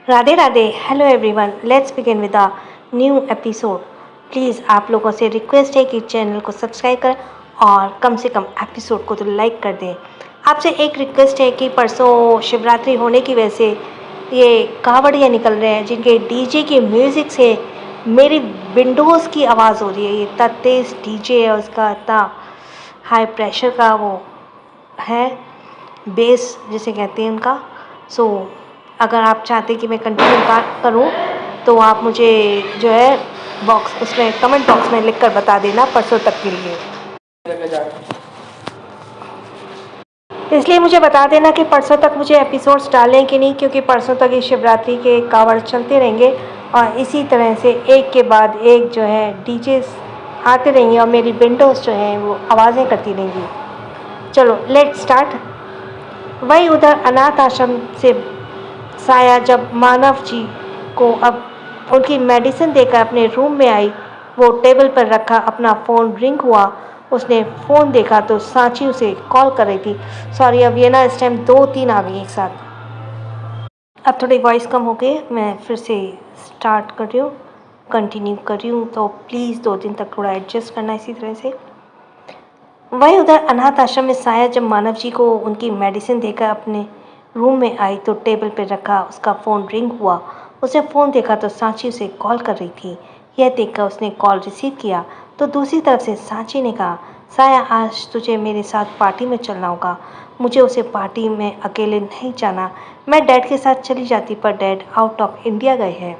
Radhe Radhe. Hello everyone, let's begin with a new episode. Please आप लोगों से रिक्वेस्ट है कि चैनल को सब्सक्राइब करें और कम से कम एपिसोड को तो लाइक कर दें। आपसे एक रिक्वेस्ट है कि परसों शिवरात्रि होने की वजह से ये कावड़िया निकल रहे हैं जिनके डीजे की म्यूज़िक से मेरी विंडोज़ की आवाज़ हो रही है। ये इतना तेज़ डीजे है, उसका इतना हाई प्रेशर का वो है, बेस जिसे कहते हैं उनका। सो अगर आप चाहते कि मैं कंटिन्यू बात करूं तो आप मुझे जो है बॉक्स उसमें कमेंट बॉक्स में लिख कर बता देना परसों तक के लिए। इसलिए मुझे बता देना कि परसों तक मुझे एपिसोड्स डालें कि नहीं, क्योंकि परसों तक ये शिवरात्रि के कावड़ चलते रहेंगे और इसी तरह से एक के बाद एक जो है डीजे आते रहेंगे और मेरी विंडोज़ जो हैं वो आवाज़ें करती रहेंगी। चलो लेट स्टार्ट। वहीं उधर अनाथ आश्रम से साया जब मानव जी को अब उनकी मेडिसिन देकर अपने रूम में आई, वो टेबल पर रखा अपना फ़ोन रिंग हुआ। उसने फ़ोन देखा तो सांची उसे कॉल कर रही थी। सॉरी, अब ये ना इस टाइम 2-3 आ गई एक साथ। अब थोड़ी वॉइस कम हो गई, मैं फिर से स्टार्ट कर रही हूँ, कंटिन्यू कर रही हूँ, तो प्लीज़ 2 दिन तक थोड़ा एडजस्ट करना इसी तरह से। वहीं उधर अनाथ आश्रम में साया जब मानव जी को उनकी मेडिसिन देकर अपने रूम में आई तो टेबल पर रखा उसका फ़ोन रिंग हुआ। उसने फ़ोन देखा तो सांची उसे कॉल कर रही थी। यह देखकर उसने कॉल रिसीव किया तो दूसरी तरफ से सांची ने कहा, साया आज तुझे मेरे साथ पार्टी में चलना होगा। मुझे उसे पार्टी में अकेले नहीं जाना। मैं डैड के साथ चली जाती पर डैड आउट ऑफ इंडिया गए हैं।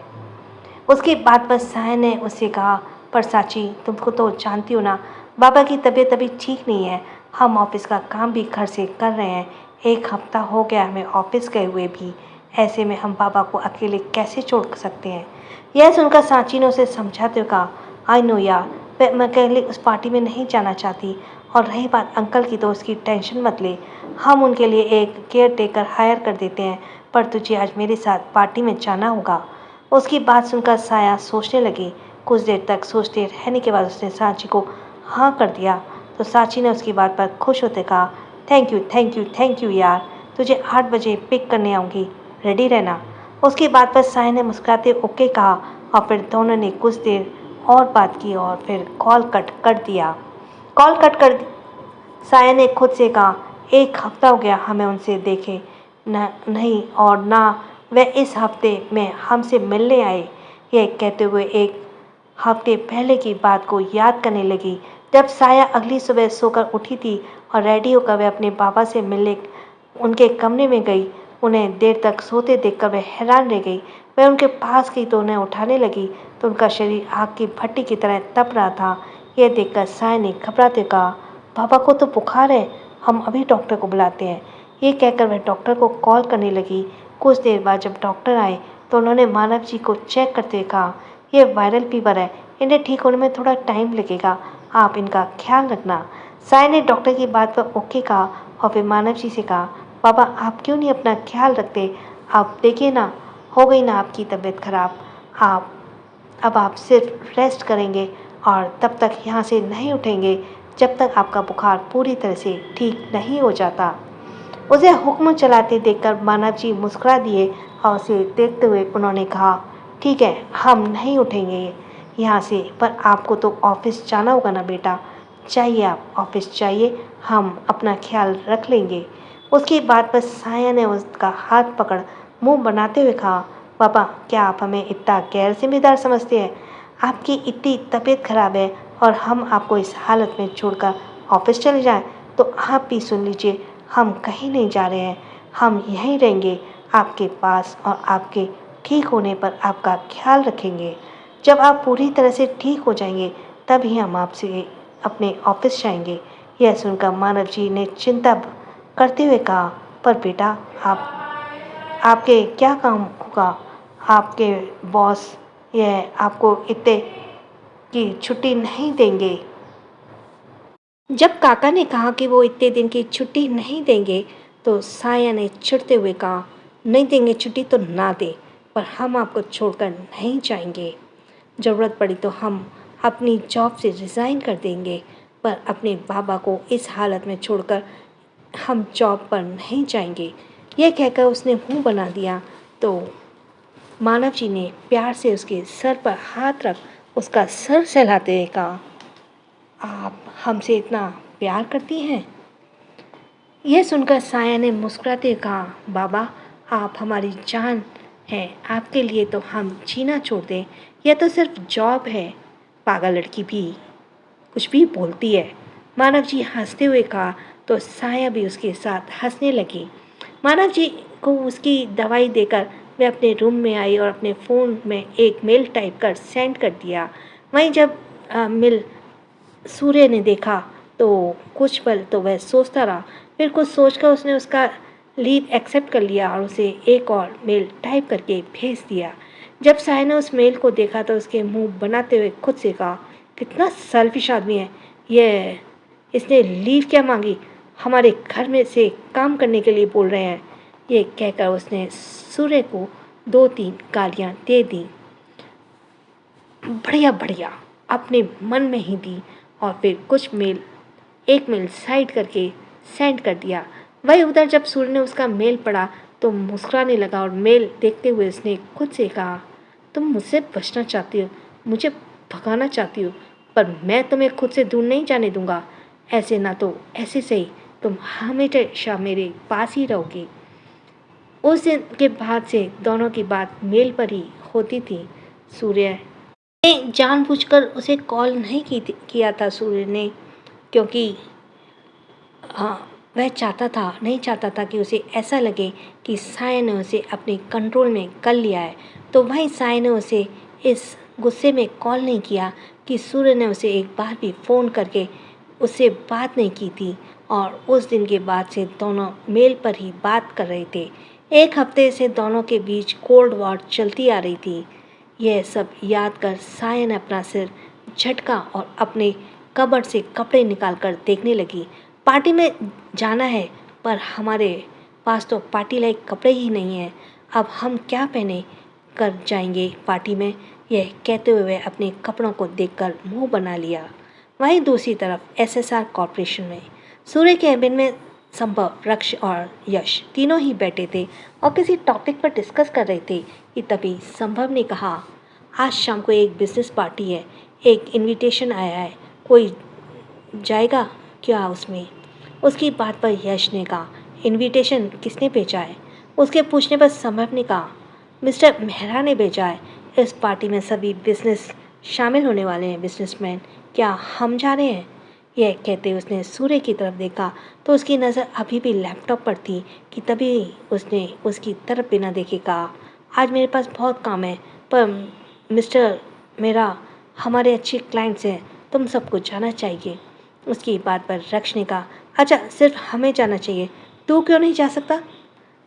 उसकी बात पर साया ने उससे कहा, पर सांची तुमको तो जानती हो ना, बाबा की तबीयत अभी ठीक नहीं है। हम ऑफिस का काम भी घर से कर रहे हैं। 1 हफ्ता हो गया हमें ऑफिस गए हुए भी। ऐसे में हम बाबा को अकेले कैसे छोड़ सकते हैं। यह सुनकर सांची ने उसे समझाते हुए कहा, आई नो यार, मैं अकेले उस पार्टी में नहीं जाना चाहती। और रही बात अंकल की तो उसकी टेंशन मत ले, हम उनके लिए एक केयर टेकर हायर कर देते हैं। पर तुझे आज मेरे साथ पार्टी में जाना होगा। उसकी बात सुनकर साया सोचने लगी। कुछ देर तक सोचते रहने के बाद उसने सांची को हाँ कर दिया तो सांची ने उसकी बात पर खुश होते कहा, thank you thank you thank you यार, तुझे 8 बजे पिक करने आऊँगी, रेडी रहना। उसकी बात पर साया ने मुस्कुराते ओके कहा और फिर दोनों ने कुछ देर और बात की और फिर कॉल कट कर दिया। कॉल कट कर साया ने खुद से कहा, 1 हफ्ता हो गया हमें उनसे देखे नहीं और ना वह इस हफ्ते में हमसे मिलने आए। यह कहते हुए 1 हफ्ते पहले की बात को याद करने लगी जब साया अगली सुबह सोकर उठी थी और रेडी होकर वह अपने बाबा से मिलने उनके कमरे में गई। उन्हें देर तक सोते देखकर वह हैरान रह गई। वह उनके पास गई तो उन्हें उठाने लगी तो उनका शरीर आग की भट्टी की तरह तप रहा था। यह देखकर साया ने घबराते कहा, पापा को तो बुखार है, हम अभी डॉक्टर को बुलाते हैं। ये कहकर वह डॉक्टर को कॉल करने लगी। कुछ देर बाद जब डॉक्टर आए तो उन्होंने मानव जी को चेक करते हुए कहा, यह वायरल फीवर है, इन्हें ठीक होने में थोड़ा टाइम लगेगा, आप इनका ख्याल रखना। साय ने डॉक्टर की बात पर ओके कहा और फिर मानव जी से कहा, बाबा आप क्यों नहीं अपना ख्याल रखते, आप देखिए ना, हो गई ना आपकी तबीयत खराब, अब आप सिर्फ रेस्ट करेंगे और तब तक यहाँ से नहीं उठेंगे जब तक आपका बुखार पूरी तरह से ठीक नहीं हो जाता। उसे हुक्म चलाते देखकर मानव जी मुस्कुरा दिए और उसे देखते हुए उन्होंने कहा, ठीक है हम नहीं उठेंगे यहाँ से, पर आपको तो ऑफिस जाना होगा ना बेटा, चाहिए आप ऑफिस चाहिए, हम अपना ख्याल रख लेंगे। उसकी बात पर साया ने उसका हाथ पकड़ मुंह बनाते हुए कहा, पापा क्या आप हमें इतना गैर जिम्मेदार समझते हैं, आपकी इतनी तबीयत खराब है और हम आपको इस हालत में छोड़कर ऑफिस चले जाएं, तो आप भी सुन लीजिए, हम कहीं नहीं जा रहे हैं, हम यहीं रहेंगे आपके पास और आपके ठीक होने पर आपका ख्याल रखेंगे। जब आप पूरी तरह से ठीक हो जाएंगे तभी हम आपसे अपने ऑफिस जाएंगे। यह सुनकर मानव जी ने चिंता करते हुए कहा, पर बेटा आप आपके क्या काम होगा, आपके बॉस यह आपको इतने की छुट्टी नहीं देंगे। जब काका ने कहा कि वो इतने दिन की छुट्टी नहीं देंगे तो साया ने चिढ़ते हुए कहा, नहीं देंगे छुट्टी तो ना दे, पर हम आपको छोड़कर नहीं जाएंगे। ज़रूरत पड़ी तो हम अपनी जॉब से रिज़ाइन कर देंगे, पर अपने बाबा को इस हालत में छोड़कर हम जॉब पर नहीं जाएंगे। यह कहकर उसने मुंह बना दिया तो मानव जी ने प्यार से उसके सर पर हाथ रख उसका सर सहलाते हुए कहा, आप हमसे इतना प्यार करती हैं? यह सुनकर साया ने मुस्कुराते हुए कहा, बाबा आप हमारी जान हैं, आपके लिए तो हम जीना छोड़ दें, यह तो सिर्फ जॉब है। पागल लड़की भी कुछ भी बोलती है। मानव जी हंसते हुए कहा तो साया भी उसके साथ हंसने लगी। मानव जी को उसकी दवाई देकर वे अपने रूम में आई और अपने फ़ोन में एक मेल टाइप कर सेंड कर दिया। वहीं जब मेल सूर्य ने देखा तो कुछ पल तो वह सोचता रहा, फिर कुछ सोचकर उसने उसका लीव एक्सेप्ट कर लिया और उसे एक और मेल टाइप करके भेज दिया। जब साया ने उस मेल को देखा तो उसके मुंह बनाते हुए खुद से कहा, कितना सेल्फिश आदमी है ये, इसने लीव क्या मांगी, हमारे घर में से काम करने के लिए बोल रहे हैं। ये कहकर उसने सूर्य को 2-3 गालियाँ दे दी। बढ़िया बढ़िया अपने मन में ही दी और फिर एक मेल साइड करके सेंड कर दिया। वही उधर जब सूर्य ने उसका मेल पढ़ा तो मुस्कुराने लगा और मेल देखते हुए उसने खुद से कहा, तुम मुझसे बचना चाहती हो, मुझे भगाना चाहती हो, पर मैं तुम्हें खुद से दूर नहीं जाने दूंगा। ऐसे ना तो ऐसे सही तुम हमेशा मेरे पास ही रहोगी। उस दिन के बाद से दोनों की बात मेल पर ही होती थी। सूर्य ने जानबूझकर उसे कॉल नहीं किया था सूर्य ने, क्योंकि वह नहीं चाहता था कि उसे ऐसा लगे कि साया ने उसे अपने कंट्रोल में कर लिया है। तो वहीं साया ने उसे इस गुस्से में कॉल नहीं किया कि सूर्य ने उसे एक बार भी फ़ोन करके उससे बात नहीं की थी और उस दिन के बाद से दोनों मेल पर ही बात कर रहे थे। एक हफ्ते से दोनों के बीच कोल्ड वॉर चलती आ रही थी। यह सब याद कर साया ने अपना सिर झटका और अपने कबर्ड से कपड़े निकालकर देखने लगी। पार्टी में जाना है पर हमारे पास तो पार्टी लायक कपड़े ही नहीं हैं, अब हम क्या पहने कर जाएंगे पार्टी में। यह कहते हुए वह अपने कपड़ों को देखकर मुंह बना लिया। वहीं दूसरी तरफ एसएसआर कॉरपोरेशन में सूर्य के केबिन में संभव, रक्ष और यश तीनों ही बैठे थे और किसी टॉपिक पर डिस्कस कर रहे थे कि तभी संभव ने कहा, आज शाम को एक बिजनेस पार्टी है, एक इनविटेशन आया है, कोई जाएगा क्या उसमें? उसकी बात पर यश ने कहा, इनविटेशन किसने भेजा है? उसके पूछने पर संभव ने कहा, मिस्टर मेहरा ने भेजा है। इस पार्टी में सभी बिजनेस शामिल होने वाले हैं, बिजनेसमैन, क्या हम जा रहे हैं? यह कहते उसने सूर्य की तरफ देखा तो उसकी नज़र अभी भी लैपटॉप पर थी कि तभी उसने उसकी तरफ बिना देखे कहा, आज मेरे पास बहुत काम है, पर मिस्टर मेरा हमारे अच्छे क्लाइंट्स हैं, तुम सबको जाना चाहिए। उसकी बात पर रक्ष ने कहा, अच्छा सिर्फ हमें जाना चाहिए, तू क्यों नहीं जा सकता?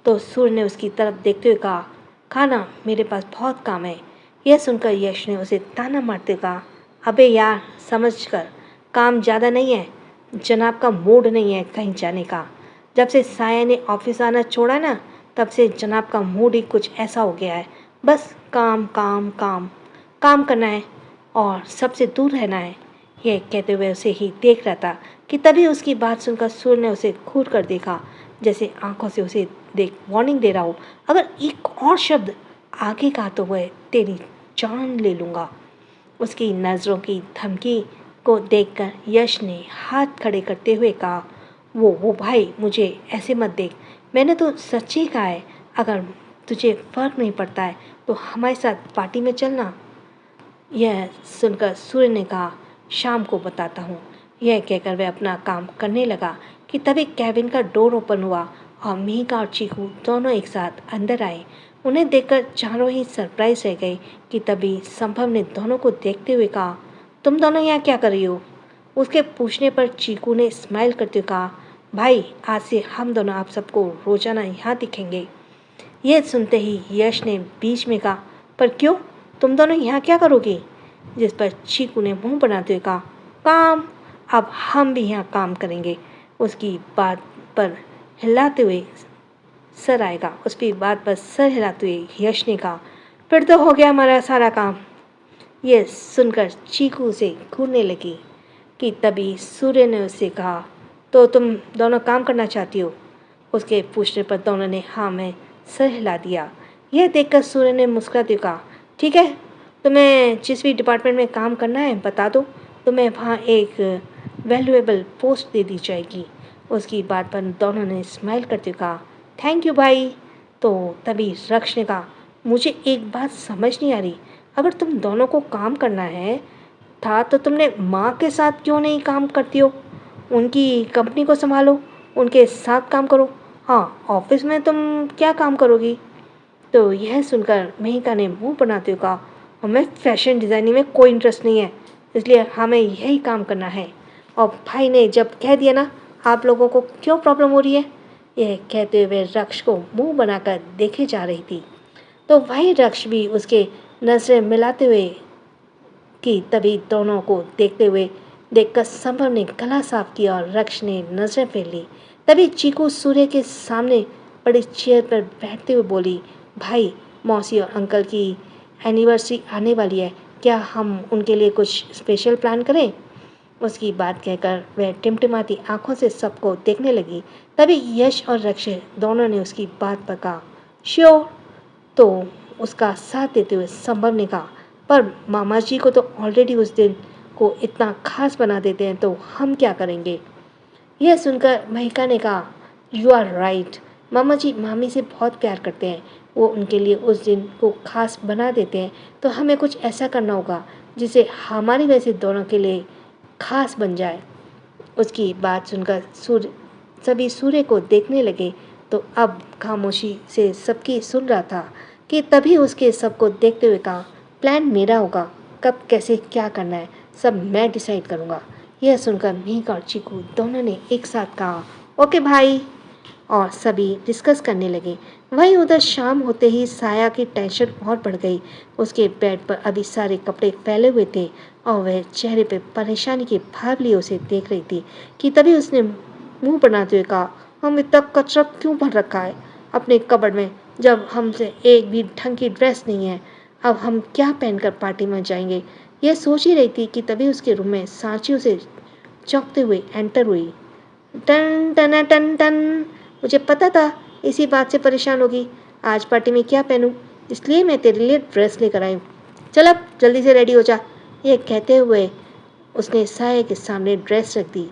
तो सूर्य ने उसकी तरफ देखते हुए कहा ना मेरे पास बहुत काम है। यह सुनकर यश ने उसे ताना मारते कहा, अबे यार समझ कर, काम ज़्यादा नहीं है, जनाब का मूड नहीं है कहीं जाने का। जब से साया ने ऑफिस आना छोड़ा ना, तब से जनाब का मूड ही कुछ ऐसा हो गया है, बस काम काम काम काम करना है और सबसे दूर रहना है। यह कहते हुए उसे ही देख रहा था कि तभी उसकी बात सुनकर सूर्य ने उसे घूर कर देखा, जैसे आंखों से उसे देख वार्निंग दे रहा हो, अगर एक और शब्द आगे कहा तो वह तेरी जान ले लूँगा। उसकी नज़रों की धमकी को देखकर यश ने हाथ खड़े करते हुए कहा, वो भाई मुझे ऐसे मत देख, मैंने तो सच ही कहा है, अगर तुझे फ़र्क नहीं पड़ता है तो हमारे साथ पार्टी में चलना। यह सुनकर सूर्य ने कहा, शाम को बताता हूँ। यह कहकर वह अपना काम करने लगा कि तभी कैबिन का डोर ओपन हुआ और मीका और चीकू दोनों एक साथ अंदर आए। उन्हें देखकर चारों ही सरप्राइज रह गए कि तभी संभव ने दोनों को देखते हुए कहा, तुम दोनों यहाँ क्या कर रही हो? उसके पूछने पर चीकू ने स्माइल करते हुए कहा, भाई आज से हम दोनों आप सबको रोजाना यहाँ दिखेंगे। यह सुनते ही यश ने बीच में कहा, पर क्यों, तुम दोनों यहाँ क्या करोगे? जिस पर चीकू ने मुंह बनाते हुए कहा, काम, अब हम भी यहाँ काम करेंगे। उसकी बात पर हिलाते हुए सर आएगा। उसकी बात पर सर हिलाते हुए यश ने कहा, फिर तो हो गया हमारा सारा काम। यह सुनकर चीकू से घूरने लगी कि तभी सूर्य ने उससे कहा, तो तुम दोनों काम करना चाहती हो? उसके पूछने पर दोनों ने हाँ में सर हिला दिया। यह देखकर सूर्य ने मुस्कुराते हुए कहा, ठीक है, तुम्हें जिस भी डिपार्टमेंट में काम करना है बता दो, तुम्हें वहाँ एक वैल्यूएबल पोस्ट दे दी जाएगी। उसकी बात पर दोनों ने स्माइल करते हुए कहा, थैंक यू भाई। तो तभी रक्ष ने कहा, मुझे एक बात समझ नहीं आ रही, अगर तुम दोनों को काम करना है था तो तुमने माँ के साथ क्यों नहीं काम करती हो? उनकी कंपनी को संभालो, उनके साथ काम करो। हाँ, ऑफिस में तुम क्या काम करोगी? तो यह सुनकर मेहिका ने मुंह बनाते हुए कहा, हमें फैशन डिज़ाइनिंग में कोई इंटरेस्ट नहीं है, इसलिए हमें यही काम करना है। और भाई ने जब कह दिया ना, आप लोगों को क्यों प्रॉब्लम हो रही है? यह कहते हुए रक्ष को मुंह बनाकर देखे जा रही थी। तो वही रक्ष भी उसके नजरें मिलाते हुए कि तभी दोनों को देखकर संभव ने गला साफ किया और रक्ष ने नजरें फेर ली। तभी चीकू सूर्य के सामने बड़ी चेयर पर बैठते हुए बोली, भाई, मौसी और अंकल की एनिवर्सरी आने वाली है, क्या हम उनके लिए कुछ स्पेशल प्लान करें? उसकी बात कहकर वह टिमटिमाती आंखों से सबको देखने लगी। तभी यश और रक्ष दोनों ने उसकी बात पर कहा, श्योर। तो उसका साथ देते हुए संभव ने कहा, पर मामा जी को तो ऑलरेडी उस दिन को इतना खास बना देते हैं, तो हम क्या करेंगे? यह सुनकर महिका ने कहा, यू आर राइट, मामा जी मामी से बहुत प्यार करते हैं, वो उनके लिए उस दिन को खास बना देते हैं, तो हमें कुछ ऐसा करना होगा जिसे हमारी वजह से दोनों के लिए खास बन जाए। उसकी बात सुनकर सभी सूर्य को देखने लगे। तो अब खामोशी से सबकी सुन रहा था कि तभी उसके सबको देखते हुए कहा, प्लान मेरा होगा, कब कैसे क्या करना है सब मैं डिसाइड करूँगा। यह सुनकर मेघ और चीकू दोनों ने एक साथ कहा, ओके भाई, और सभी डिस्कस करने लगे। वहीं उधर शाम होते ही साया की टेंशन और बढ़ गई। उसके बेड पर अभी सारे कपड़े फैले हुए थे और वह चेहरे पर परेशानी के भाव लिए उसे देख रही थी कि तभी उसने मुंह बनाते हुए कहा, हम इतना कचरा क्यों भर रखा है अपने कबर्ड में, जब हमसे एक भी ढंग की ड्रेस नहीं है, अब हम क्या पहनकर पार्टी में जाएंगे? यह सोच ही रही थी कि तभी उसके रूम में सांची उसे चौंकते हुए एंटर हुई। टन टन टन टन, मुझे पता था इसी बात से परेशान होगी, आज पार्टी में क्या पहनूं, इसलिए मैं तेरे लिए ड्रेस लेकर आई हूँ, चल अब जल्दी से रेडी हो जा। यह कहते हुए उसने साया के सामने ड्रेस रख दी।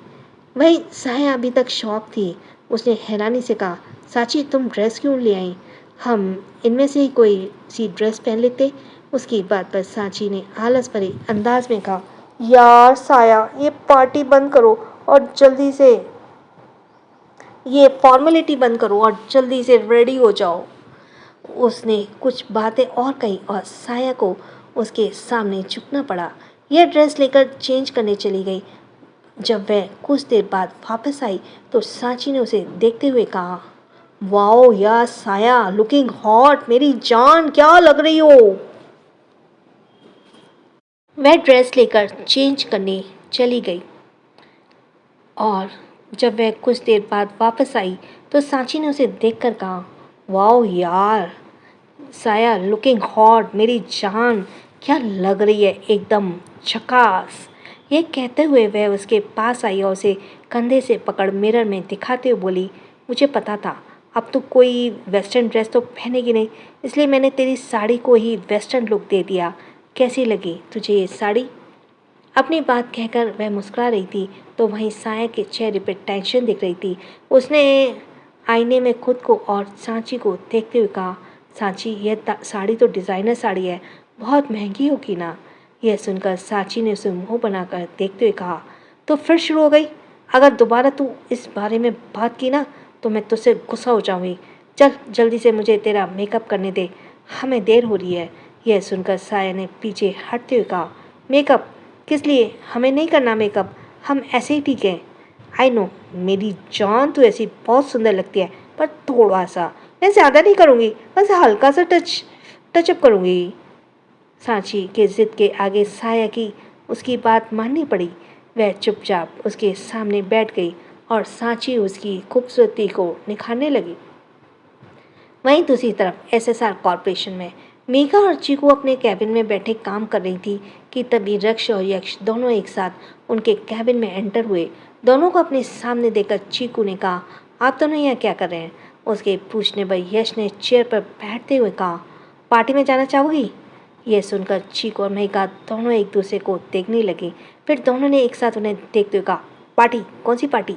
वही साया अभी तक शॉक थी। उसने हैरानी से कहा, साची तुम ड्रेस क्यों ले आई? हम इनमें से ही कोई सी ड्रेस पहन लेते। उसकी बात पर सांची ने आलस भरे अंदाज में कहा, यार साया, ये पार्टी बंद करो और जल्दी से ये फॉर्मेलिटी बंद करो और जल्दी से रेडी हो जाओ। उसने कुछ बातें और कही और साया को उसके सामने झुकना पड़ा। यह ड्रेस लेकर चेंज करने चली गई। जब वह कुछ देर बाद वापस आई तो सांची ने उसे देखते हुए कहा, वाओ यार साया, लुकिंग हॉट, मेरी जान क्या लग रही हो। वह ड्रेस लेकर चेंज करने चली गई और जब वह कुछ देर बाद वापस आई तो सांची ने उसे देखकर कहा, वाओ यार साया, लुकिंग हॉट, मेरी जान क्या लग रही है, एकदम झकास। ये कहते हुए वह उसके पास आई और उसे कंधे से पकड़ मिरर में दिखाते हुए बोली, मुझे पता था अब तो कोई वेस्टर्न ड्रेस तो पहनेगी नहीं, इसलिए मैंने तेरी साड़ी को ही वेस्टर्न लुक दे दिया। कैसी लगी तुझे ये साड़ी? अपनी बात कहकर वह मुस्कुरा रही थी तो वहीं साया के चेहरे पर टेंशन दिख रही थी। उसने आईने में खुद को और सांची को देखते हुए कहा, सांची यह साड़ी तो डिज़ाइनर साड़ी है, बहुत महंगी होगी ना? यह सुनकर सांची ने उसे मुंह बनाकर देखते हुए कहा, तो फिर शुरू हो गई, अगर दोबारा तू इस बारे में बात की ना तो मैं तुझसे गुस्सा हो जाऊंगी। चल जल्दी से मुझे तेरा मेकअप करने दे, हमें देर हो रही है। यह सुनकर साया ने पीछे हटते हुए कहा, मेकअप किस लिए? हमें नहीं करना मेकअप, हम ऐसे ही ठीक हैं। आई नो मेरी जान, तू ऐसी बहुत सुंदर लगती है, पर थोड़ा सा, मैं ज़्यादा नहीं करूँगी, बस हल्का सा टचअप करूँगी। सांची के ज़िद के आगे साया की उसकी बात माननी पड़ी। वह चुपचाप उसके सामने बैठ गई और सांची उसकी खूबसूरती को निखारने लगी। वहीं दूसरी तरफ एसएसआर कॉरपोरेशन में मेघा और चीकू अपने कैबिन में बैठे काम कर रही थी कि तभी रक्ष और यक्ष दोनों एक साथ उनके कैबिन में एंटर हुए। दोनों को अपने सामने देखकर चीकू ने कहा, आप दोनों यहाँ क्या कर रहे हैं? उसके पूछने पर यश ने चेयर पर बैठते हुए कहा, पार्टी में जाना चाहोगी? यह सुनकर चीकू और महिका दोनों एक दूसरे को देखने लगे। फिर दोनों ने एक साथ उन्हें देखते हुए कहा, पार्टी? कौन सी पार्टी?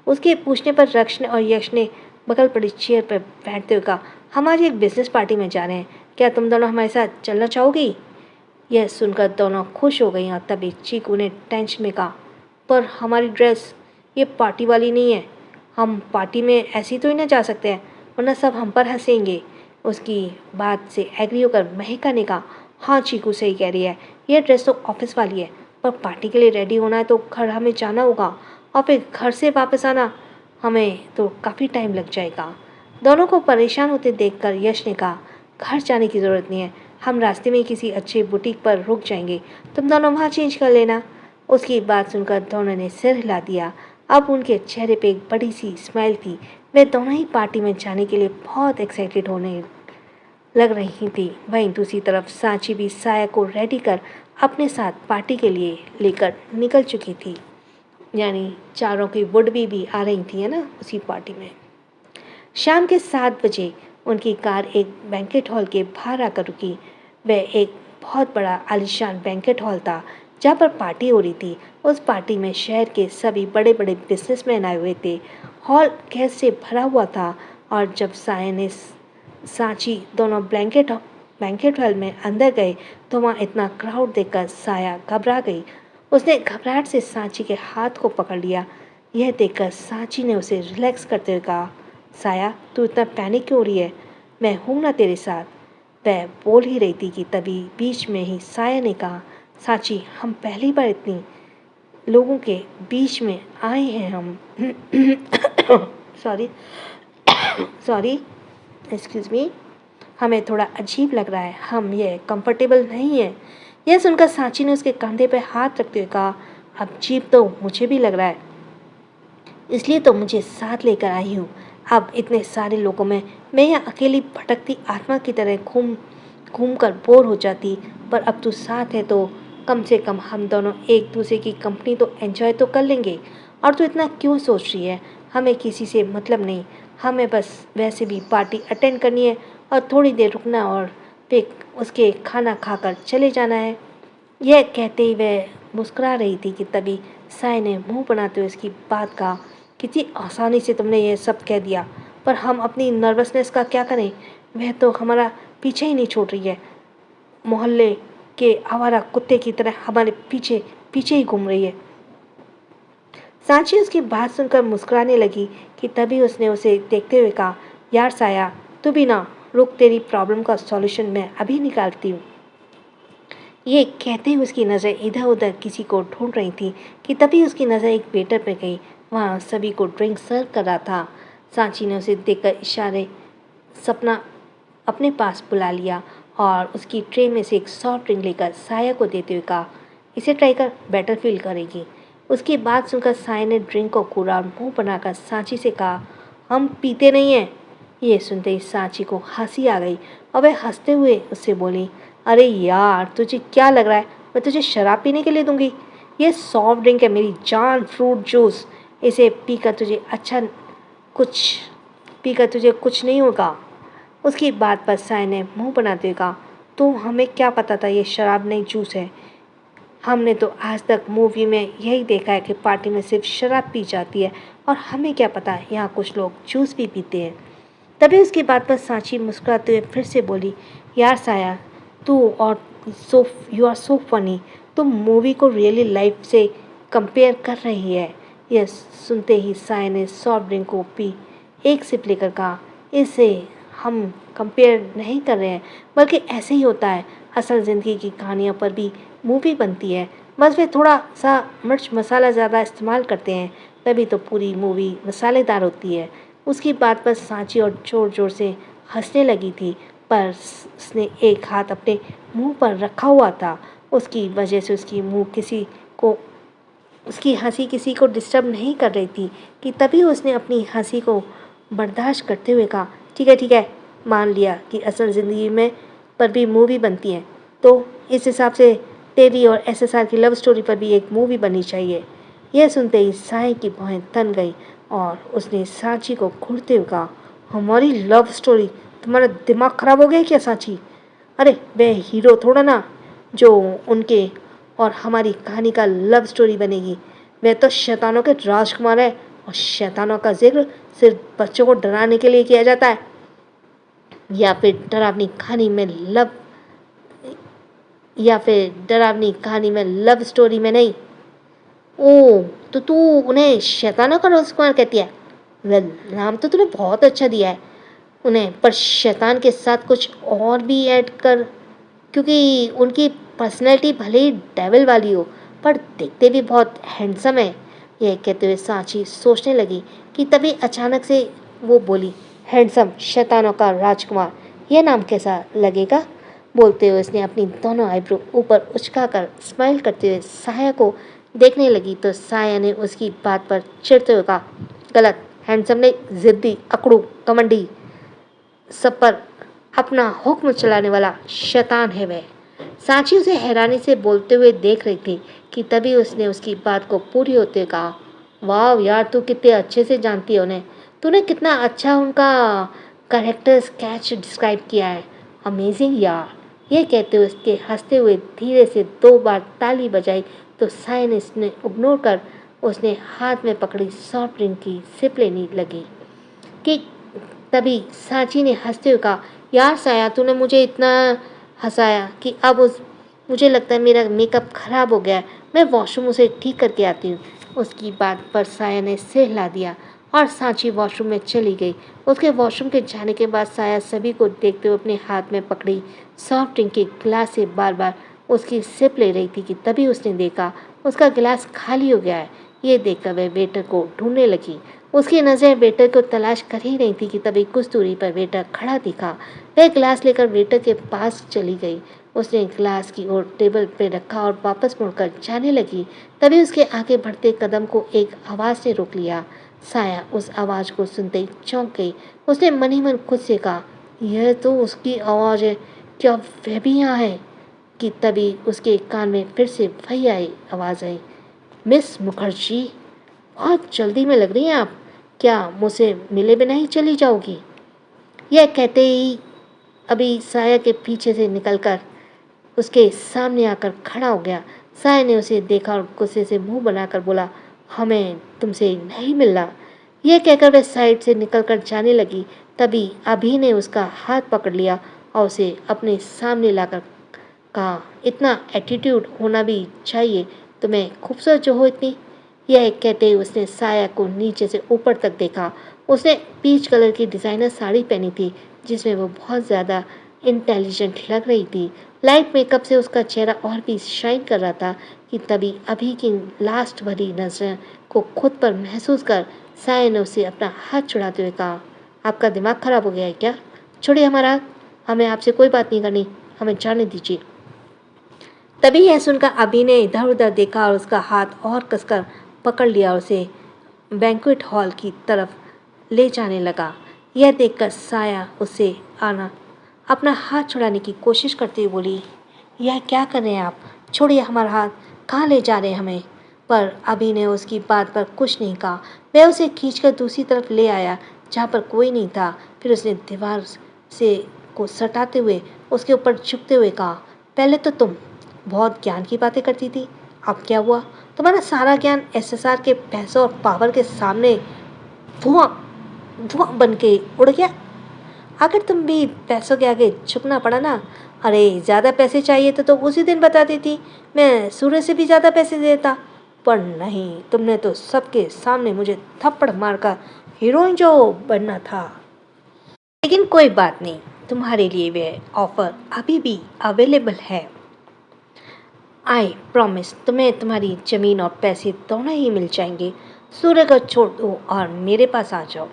उसके पूछने पर रक्ष और यश ने बगल पड़ी चेयर पर बैठते हुए कहा, हम आज एक बिजनेस पार्टी में जा रहे हैं, क्या तुम दोनों हमारे साथ चलना चाहोगी? यह सुनकर दोनों खुश हो गई और तभी चीकू ने टेंशन में कहा, पर हमारी ड्रेस ये पार्टी वाली नहीं है, हम पार्टी में ऐसी तो ही ना जा सकते हैं, वरना सब हम पर हंसेंगे। उसकी बात से एग्री होकर महिका ने कहा, हाँ चीकू सही कह रही है, यह ड्रेस तो ऑफिस वाली है, पर पार्टी के लिए रेडी होना है तो घर हमें जाना होगा और फिर घर से वापस आना हमें तो काफ़ी टाइम लग जाएगा। दोनों को परेशान होते देखकर यश ने कहा, घर जाने की ज़रूरत नहीं है, हम रास्ते में किसी अच्छे बुटीक पर रुक जाएंगे, तुम दोनों वहाँ चेंज कर लेना। उसकी बात सुनकर दोनों ने सिर हिला दिया। अब उनके चेहरे पे एक बड़ी सी स्माइल थी। वे दोनों ही पार्टी में जाने के लिए बहुत एक्साइटेड होने लग रही थी। वहीं दूसरी तरफ सांची भी साया को रेडी कर अपने साथ पार्टी के लिए लेकर निकल चुकी थी। यानी चारों की वुड भी आ रही थी, है ना, उसी पार्टी में। शाम के 7 बजे उनकी कार एक बैंकेट हॉल के बाहर आकर रुकी। वह एक बहुत बड़ा आलीशान बैंकेट हॉल था जहाँ पर पार्टी हो रही थी। उस पार्टी में शहर के सभी बड़े बड़े बिजनेसमैन आए हुए थे। हॉल गैस से भरा हुआ था और जब साया ने सांची दोनों बैंकेट हॉल में अंदर गए तो वहाँ इतना क्राउड देखकर साया घबरा गई। उसने घबराहट से सांची के हाथ को पकड़ लिया। यह देखकर सांची ने उसे रिलैक्स करते हुए कहा, साया तू इतना पैनिक क्यों हो रही है, मैं हूँ ना तेरे साथ। वह बोल ही रही थी कि तभी बीच में ही साया ने कहा, सांची हम पहली बार इतनी लोगों के बीच में आए हैं हम सॉरी एक्सक्यूज़ मी, हमें थोड़ा अजीब लग रहा है, हम ये कंफर्टेबल नहीं है। यह सुनकर सांची ने उसके कंधे पर हाथ रखते हुए कहा, अजीब तो मुझे भी लग रहा है, इसलिए तो मुझे साथ लेकर आई हूँ। अब इतने सारे लोगों में मैं यहाँ अकेली भटकती आत्मा की तरह घूम कर बोर हो जाती, पर अब तू साथ है तो कम से कम हम दोनों एक दूसरे की कंपनी तो एंजॉय तो कर लेंगे। और तू इतना क्यों सोच रही है, हमें किसी से मतलब नहीं, हमें बस वैसे भी पार्टी अटेंड करनी है और थोड़ी देर रुकना और फिर उसके खाना खाकर चले जाना है। यह कहते ही वह मुस्कुरा रही थी कि तभी साय ने मुंह बनाते हुए उसकी बात कहा, कितनी आसानी से तुमने ये सब कह दिया, पर हम अपनी नर्वसनेस का क्या करें, वह तो हमारा पीछे ही नहीं छोड़ रही है, मोहल्ले के आवारा कुत्ते की तरह हमारे पीछे पीछे ही घूम रही है। सांची उसकी बात सुनकर मुस्कुराने लगी कि तभी उसने उसे देखते हुए कहा, यार साया तू भी ना रुक, तेरी प्रॉब्लम का सॉल्यूशन मैं अभी निकालती हूँ। ये कहते हुए उसकी नज़र इधर उधर किसी को ढूंढ रही थी कि तभी उसकी नज़र एक वेटर पर गई। वहाँ सभी को ड्रिंक सर्व कर रहा था। सांची ने उसे देखकर इशारे सपना अपने पास बुला लिया और उसकी ट्रे में से एक सॉफ्ट ड्रिंक लेकर साया को देते हुए कहा, इसे ट्राई कर, बेटर फील करेगी। उसकी बात सुनकर साया ने ड्रिंक को पूरा और मुँह बनाकर सांची से कहा, हम पीते नहीं हैं। ये सुनते ही सांची को हंसी आ गई और वह हंसते हुए उससे बोली, अरे यार तुझे क्या लग रहा है मैं तुझे शराब पीने के लिए दूंगी, ये सॉफ्ट ड्रिंक है मेरी जान, फ्रूट जूस, इसे पीकर तुझे कुछ नहीं होगा। उसकी बात पर साय ने मुंह बनाते हुए कहा, तो हमें क्या पता था ये शराब नहीं जूस है, हमने तो आज तक मूवी में यही देखा है कि पार्टी में सिर्फ शराब पी जाती है और हमें क्या पता यहाँ कुछ लोग जूस भी पीते हैं। तभी उसकी बात पर सांची मुस्कुराते हुए फिर से बोली, यार साया यू आर सो फनी, तुम मूवी को रियली लाइफ से कंपेयर कर रही है। यह सुनते ही साया ने सॉफ्ट ड्रिंक को पी एक सिप लेकर कहा, इसे हम कंपेयर नहीं कर रहे हैं, बल्कि ऐसे ही होता है, असल ज़िंदगी की कहानियों पर भी मूवी बनती है, बस वे थोड़ा सा मिर्च मसाला ज़्यादा इस्तेमाल करते हैं, तभी तो पूरी मूवी मसालेदार होती है। उसकी बात पर सांची और ज़ोर ज़ोर से हंसने लगी थी, पर उसने एक हाथ अपने मुंह पर रखा हुआ था। उसकी वजह से उसकी हंसी किसी को डिस्टर्ब नहीं कर रही थी कि तभी उसने अपनी हंसी को बर्दाश्त करते हुए कहा, ठीक है, मान लिया कि असल ज़िंदगी में पर भी मूवी बनती है, तो इस हिसाब से तेरी और SSR की लव स्टोरी पर भी एक मूवी बननी चाहिए। यह सुनते ही साय की भौहें तन गई और उसने सांची को घूरते हुए कहा, हमारी लव स्टोरी, तुम्हारा दिमाग खराब हो गया क्या सांची, अरे वे हीरो थोड़ा ना जो उनके और हमारी कहानी का लव स्टोरी बनेगी। वह तो शैतानों के राजकुमार है और शैतानों का जिक्र सिर्फ बच्चों को डराने के लिए किया जाता है या फिर डरावनी कहानी में लव लव स्टोरी में नहीं। ओह, तो तू उन्हें शैतानों का राजकुमार कहती है। वेल, नाम तो तूने बहुत अच्छा दिया है उन्हें, पर शैतान के साथ कुछ और भी ऐड कर, क्योंकि उनकी पर्सनैलिटी भले ही डेविल वाली हो पर दिखते भी बहुत हैंडसम है। यह कहते हुए सांची सोचने लगी कि तभी अचानक से वो बोली, हैंडसम शैतानों का राजकुमार, यह नाम कैसा लगेगा? बोलते हुए उसने अपनी दोनों आईब्रो ऊपर उचकाकर स्माइल करते हुए साया को देखने लगी तो साया ने उसकी बात पर चिढ़ते हुए कहा, गलत, हैंडसम ने जिद्दी, अकड़ू, कमंडी, सब पर अपना हुक्म चलाने वाला शैतान है वह। सांची उसे हैरानी से बोलते हुए देख रही थी कि तभी उसने उसकी बात को पूरी होते कहा, वाह यार, तू कितने अच्छे से जानती है उन्हें, तूने कितना अच्छा उनका कैरेक्टर स्केच डिस्क्राइब किया है, अमेजिंग यार। यह कहते हुए उसके हंसते हुए धीरे से 2 बार ताली बजाई तो साइंस ने इग्नोर कर उसने हाथ में पकड़ी सॉफ्ट ड्रिंक की सिप लेने लगी कि तभी सांची ने हंसते हुए कहा, यार साया, तूने मुझे इतना हंसाया कि अब मुझे लगता है मेरा मेकअप खराब हो गया है, मैं वॉशरूम उसे ठीक करके आती हूँ। उसकी बात पर साया ने सिर हिला दिया और सांची वॉशरूम में चली गई। उसके वॉशरूम के जाने के बाद साया सभी को देखते हुए अपने हाथ में पकड़ी सॉफ्ट ड्रिंक के गिलास से बार बार उसकी सिप ले रही थी कि तभी उसने देखा उसका गिलास खाली हो गया है। ये देखकर वह वेटर को ढूंढने लगी। उसकी नज़र वेटर को तलाश कर ही रही थी कि तभी कुछ दूरी पर वेटर खड़ा दिखा। वह गिलास लेकर वेटर के पास चली गई। उसने गिलास की ओर टेबल पर रखा और वापस मुड़कर जाने लगी। तभी उसके आगे बढ़ते कदम को एक आवाज़ ने रोक लिया। साया उस आवाज़ को सुनते ही चौंक गई। उसने मन ही मन खुद से कहा, यह तो उसकी आवाज़ है, क्या वह भी यहाँ है? कि तभी उसके कान में फिर से वही आवाज़ आई, मिस मुखर्जी, बहुत जल्दी में लग रही हैं आप, क्या मुझसे मिले बिना ही चली जाओगी? यह कहते ही अभी साया के पीछे से निकलकर उसके सामने आकर खड़ा हो गया। साया ने उसे देखा और गुस्से से मुंह बनाकर बोला, हमें तुमसे नहीं मिलना। यह कहकर वह साइड से निकलकर जाने लगी। तभी अभी ने उसका हाथ पकड़ लिया और उसे अपने सामने लाकर कहा, इतना एटीट्यूड होना भी चाहिए तुम्हें, खूबसूरत जो हो इतनी। यह कहते ही उसने साया को नीचे से ऊपर तक देखा। उसने पीच कलर की डिज़ाइनर साड़ी पहनी थी जिसमें वो बहुत ज़्यादा इंटेलिजेंट लग रही थी। लाइट मेकअप से उसका चेहरा और भी शाइन कर रहा था कि तभी अभी की लास्ट भरी नजर को खुद पर महसूस कर साया ने उसे अपना हाथ छुड़ाते हुए कहा, आपका दिमाग खराब हो गया है क्या? छोड़िए हमारा हाथ, हमें आपसे कोई बात नहीं करनी, हमें जाने दीजिए। तभी यह सुनकर अभी ने इधर उधर देखा और उसका हाथ और कसकर पकड़ लिया और उसे बैंक्वेट हॉल की तरफ ले जाने लगा। यह देखकर साया उससे अपना हाथ छुड़ाने की कोशिश करती हुई बोली, यह क्या कर रहे हैं आप? छोड़िए हमारा हाथ, कहाँ ले जा रहे हैं हमें? पर अभी ने उसकी बात पर कुछ नहीं कहा। वह उसे खींचकर दूसरी तरफ ले आया जहाँ पर कोई नहीं था। फिर उसने दीवार से को सटाते हुए उसके ऊपर झुकते हुए कहा, पहले तो तुम बहुत ज्ञान की बातें करती थी, अब क्या हुआ? तुम्हारा सारा ज्ञान एसएसआर के पैसों और पावर के सामने धुआं धुआं बन के उड़ गया। अगर तुम भी पैसों के आगे झुकना पड़ा ना, अरे ज़्यादा पैसे चाहिए तो उसी दिन बता देती, मैं सूर्य से भी ज़्यादा पैसे देता। पर नहीं, तुमने तो सबके सामने मुझे थप्पड़ मारकर हीरोइन जो बनना था। लेकिन कोई बात नहीं, तुम्हारे लिए वह ऑफर अभी भी अवेलेबल है। आई प्रॉमिस, तुम्हें तुम्हारी ज़मीन और पैसे दोनों ही मिल जाएंगे। सूर्य को छोड़ दो और मेरे पास आ जाओ।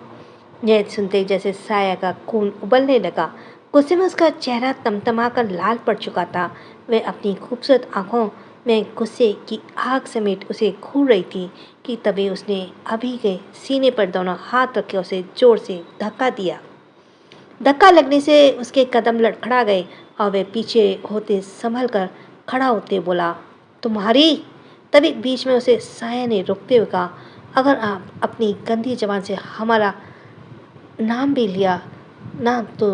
यह सुनते जैसे साया का खून उबलने लगा। गुस्से में उसका चेहरा तमतमाकर लाल पड़ चुका था। वह अपनी खूबसूरत आंखों में गुस्से की आग समेट उसे घूर रही थी कि तभी उसने अभी के सीने पर दोनों हाथ रखे उसे जोर से धक्का दिया। धक्का लगने से उसके कदम लड़खड़ा गए और वह पीछे होते संभल कर खड़ा होते बोला, तुम्हारी? तभी बीच में उसे साया ने रोकते हुए कहा, अगर आप अपनी गंदी जबान से हमारा नाम भी लिया ना तो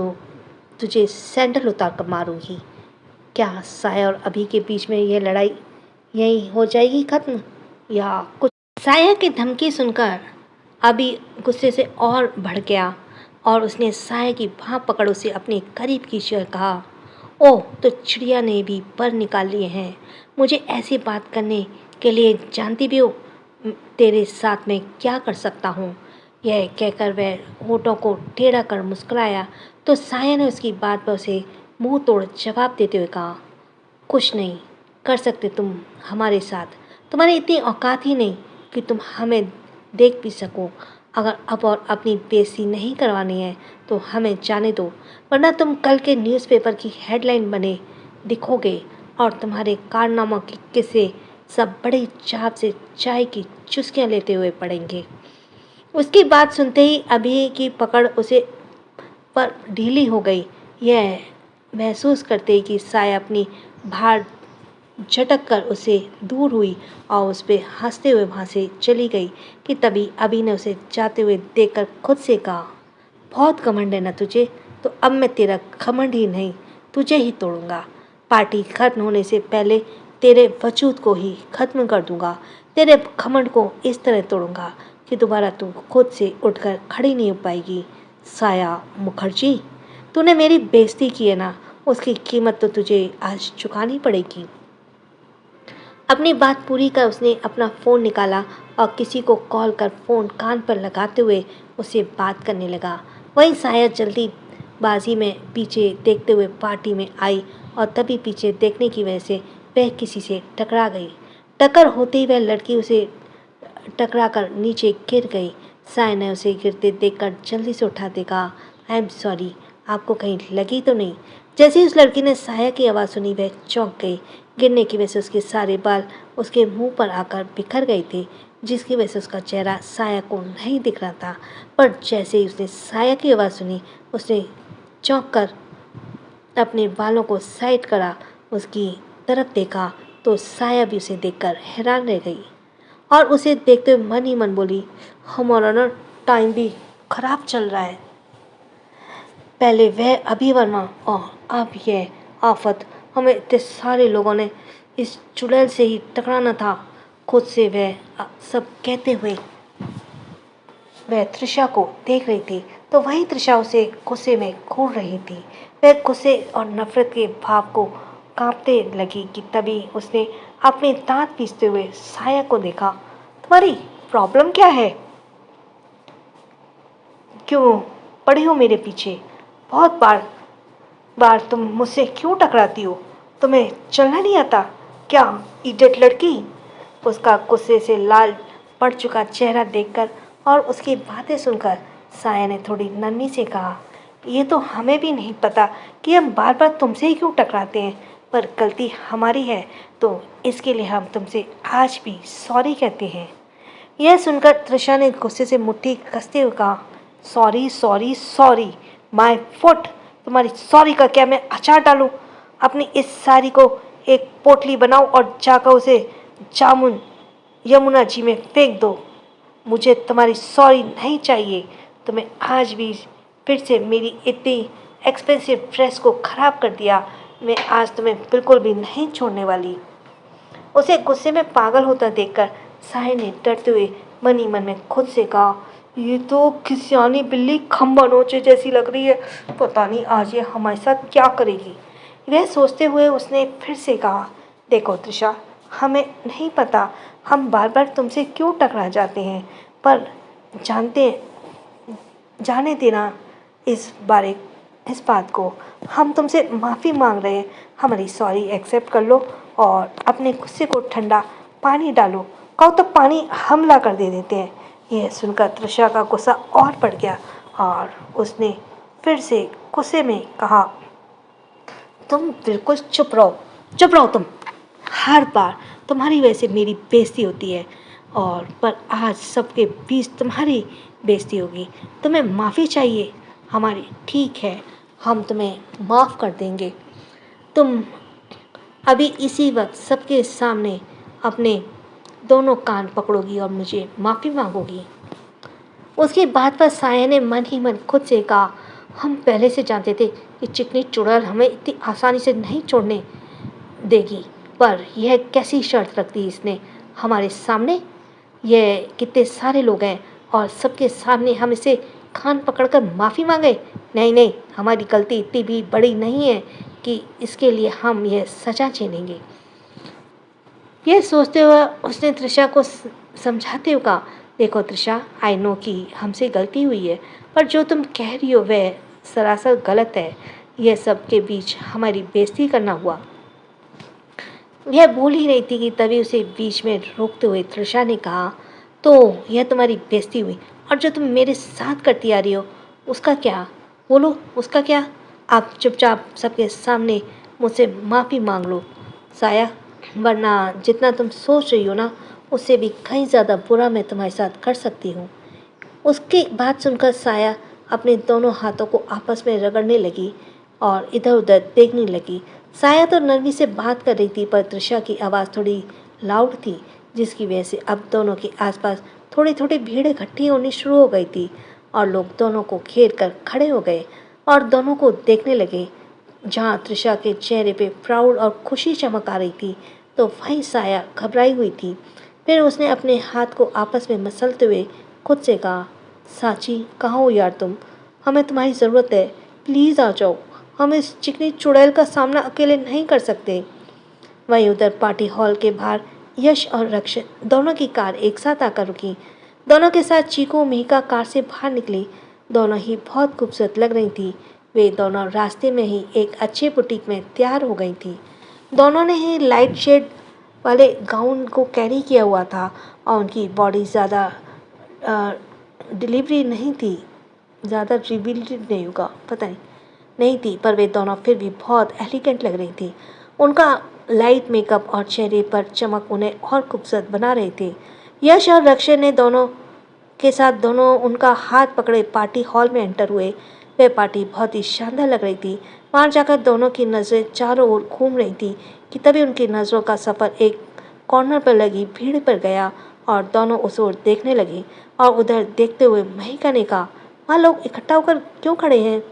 तुझे सैंडल उतार कर मारूंगी। क्या साया और अभी के बीच में यह लड़ाई यहीं हो जाएगी खत्म या कुछ? साया की धमकी सुनकर अभी गुस्से से और बढ़ गया और उसने साया की बाँह पकड़ उसे अपने करीब खींचकर कहा, ओह, तो चिड़िया ने भी पर निकाल लिए हैं। मुझे ऐसी बात करने के लिए जानती भी हो तेरे साथ मैं क्या कर सकता हूँ। यह कहकर वह होठों को टेढ़ा कर मुस्कुराया तो साया ने उसकी बात पर उसे मुंह तोड़ जवाब देते हुए कहा, कुछ नहीं कर सकते तुम हमारे साथ। तुम्हारी इतनी औकात ही नहीं कि तुम हमें देख भी सको। अगर अब और अपनी बेइज्जती नहीं करवानी है तो हमें जाने दो, वरना तुम कल के न्यूज़पेपर की हेडलाइन बने दिखोगे और तुम्हारे कारनामों के किस्से सब बड़े चाव से चाय की चुस्कियाँ लेते हुए पढ़ेंगे। उसकी बात सुनते ही अभी की पकड़ उसे पर ढीली हो गई। यह महसूस करते ही कि साया अपनी भार झटक कर उससे दूर हुई और उस पर हंसते हुए वहाँ से चली गई कि तभी अभी ने उसे जाते हुए देखकर खुद से कहा, बहुत घमंड है ना तुझे, तो अब मैं तेरा घमंड ही नहीं तुझे ही तोड़ूंगा। पार्टी खत्म होने से पहले तेरे वजूद को ही खत्म कर दूंगा। तेरे घमंड को इस तरह तोड़ूंगा कि दोबारा तू खुद से उठकर खड़ी नहीं हो पाएगी। साया मुखर्जी, तूने मेरी बेइज्जती की है ना, उसकी कीमत तो तुझे आज चुकानी पड़ेगी। अपनी बात पूरी कर उसने अपना फ़ोन निकाला और किसी को कॉल कर फ़ोन कान पर लगाते हुए उससे बात करने लगा। वहीं साया जल्दीबाजी में पीछे देखते हुए पार्टी में आई और तभी पीछे देखने की वजह से वह किसी से टकरा गई। टक्कर होते ही वह लड़की उसे टकरा कर नीचे गिर गई। साया ने उसे गिरते देखकर जल्दी से उठाते कहा, आई एम सॉरी, आपको कहीं लगी तो नहीं? जैसे ही उस लड़की ने साया की आवाज़ सुनी वह चौंक गई। गिरने की वजह से उसके सारे बाल उसके मुंह पर आकर बिखर गए थे, जिसकी वजह से उसका चेहरा साया को नहीं दिख रहा था। पर जैसे ही उसने साया की आवाज़ सुनी उसने चौंक कर अपने बालों को साइड करा, उसकी तरफ देखा तो साया भी उसे देखकर हैरान रह गई और उसे देखते हुए मन ही मन बोली, हमारा ना टाइम भी खराब चल रहा है। पहले वह अभी वर्मा और अब यह आफत। हमें इतने सारे लोगों ने इस चुड़ैल से ही टकराना था। खुद से वह सब कहते हुए वह तृषा को देख रही थी तो वहीं तृषा उसे गुस्से में घूर रही थी। वह गुस्से और नफरत के भाव को कांपते लगी कि तभी उसने अपने दांत पीसते हुए साया को देखा। तुम्हारी प्रॉब्लम क्या है? क्यों पड़ी हो मेरे पीछे? बहुत बार तुम मुझसे क्यों टकराती हो? तुम्हें चलना नहीं आता क्या, इडियट लड़की? उसका गुस्से से लाल पड़ चुका चेहरा देखकर और उसकी बातें सुनकर साया ने थोड़ी नरमी से कहा, ये तो हमें भी नहीं पता कि हम बार बार तुमसे ही क्यों टकराते हैं, पर गलती हमारी है तो इसके लिए हम तुमसे आज भी सॉरी कहते हैं। यह सुनकर तृषा ने गुस्से से मुट्ठी कसते हुए कहा, sorry sorry sorry, my foot. तुम्हारी सॉरी का क्या मैं अचार डालूं? अपनी इस साड़ी को एक पोटली बनाओ और जाकर उसे यमुना जी में फेंक दो। मुझे तुम्हारी सॉरी नहीं चाहिए। तुम्हें आज भी फिर से मेरी इतनी एक्सपेंसिव ड्रेस को ख़राब कर दिया। मैं आज तुम्हें बिल्कुल भी नहीं छोड़ने वाली। उसे गुस्से में पागल होता देखकर साया ने डरते हुए मन ही मन में खुद से कहा, ये तो खिसियानी बिल्ली खम्बा नोचे जैसी लग रही है। पता नहीं आज ये हमारे साथ क्या करेगी। वह सोचते हुए उसने फिर से कहा, देखो तृषा, हमें नहीं पता हम बार बार तुमसे क्यों टकरा जाते हैं, पर जाने देना इस बात को। हम तुमसे माफ़ी मांग रहे हैं। हमारी सॉरी एक्सेप्ट कर लो और अपने गुस्से को ठंडा पानी डालो। कहो तो पानी हम ला कर दे देते हैं। यह सुनकर तृषा का गुस्सा और बढ़ गया और उसने फिर से गुस्से में कहा, तुम बिल्कुल चुप रहो तुम। हर बार तुम्हारी वजह से मेरी बेइज्जती होती है और पर आज सबके बीच तुम्हारी बेइज्जती होगी। तुम्हें माफ़ी चाहिए हमारी, ठीक है, हम तुम्हें माफ़ कर देंगे। तुम अभी इसी वक्त सबके सामने अपने दोनों कान पकड़ोगी और मुझे माफ़ी मांगोगी। उसकी बात पर साया ने मन ही मन खुद से कहा, हम पहले से जानते थे ये चिकनी चुड़ैल हमें इतनी आसानी से नहीं छोड़ने देगी। पर यह कैसी शर्त रख दी इसने हमारे सामने? यह कितने सारे लोग हैं और सबके सामने हम इसे कान पकड़कर माफ़ी मांगे? नहीं नहीं, हमारी गलती इतनी भी बड़ी नहीं है कि इसके लिए हम यह सजा झेलेंगे। यह सोचते हुए उसने त्रिशा को समझाते हुए कहा, देखो त्रिशा, आई नो कि हमसे गलती हुई है, पर जो तुम कह रही हो वह सरासर गलत है। यह सब के बीच हमारी बेइज्जती करना हुआ। यह बोल ही रही थी कि तभी उसे बीच में रोकते हुए त्रिशा ने कहा, तो यह तुम्हारी बेइज्जती हुई, और जो तुम मेरे साथ करती आ रही हो उसका क्या? बोलो, उसका क्या? आप चुपचाप सबके सामने मुझसे माफ़ी मांग लो साया, वरना जितना तुम सोच रही हो ना, उससे भी कहीं ज़्यादा बुरा मैं तुम्हारे साथ कर सकती हूँ। उसकी बात सुनकर साया अपने दोनों हाथों को आपस में रगड़ने लगी और इधर उधर देखने लगी। साया तो नरमी से बात कर रही थी, पर त्रिशा की आवाज़ थोड़ी लाउड थी, जिसकी वजह से अब दोनों के आसपास थोड़ी थोड़ी भीड़ इकट्ठी होनी शुरू हो गई थी और लोग दोनों को घेर कर खड़े हो गए और दोनों को देखने लगे। जहाँ त्रिशा के चेहरे पे प्राउड और खुशी चमक आ रही थी, तो वहीं साया घबराई हुई थी। फिर उसने अपने हाथ को आपस में मसलते हुए खुद से कहा, साची, कहाँ हो यार तुम? हमें तुम्हारी ज़रूरत है, प्लीज़ आ जाओ। हम इस चिकनी चुड़ैल का सामना अकेले नहीं कर सकते। वहीं उधर पार्टी हॉल के बाहर यश और रक्षित दोनों की कार एक साथ आकर रुकी। दोनों के साथ चीकू मिहिका कार से बाहर निकली। दोनों ही बहुत खूबसूरत लग रही थी। वे दोनों रास्ते में ही एक अच्छे बुटीक में तैयार हो गई थी। दोनों ने ही लाइट शेड वाले गाउन को कैरी किया हुआ था और उनकी बॉडी ज़्यादा डिलीवरी नहीं थी, ज़्यादा रिवील्ड नहीं होगा, पता नहीं थी, पर वे दोनों फिर भी बहुत एलिगेंट लग रही थी। उनका लाइट मेकअप और चेहरे पर चमक उन्हें और खूबसूरत बना रहे थे। यश और रक्षय ने दोनों के साथ दोनों उनका हाथ पकड़े पार्टी हॉल में एंटर हुए। वह पार्टी बहुत ही शानदार लग रही थी। वहां जाकर दोनों की नज़रें चारों ओर घूम रही थी कि तभी उनकी नज़रों का सफ़र एक कॉर्नर पर लगी भीड़ पर गया और दोनों उस ओर देखने लगे। और उधर देखते हुए महिका ने कहा, वहाँ लोग इकट्ठा होकर क्यों खड़े हैं?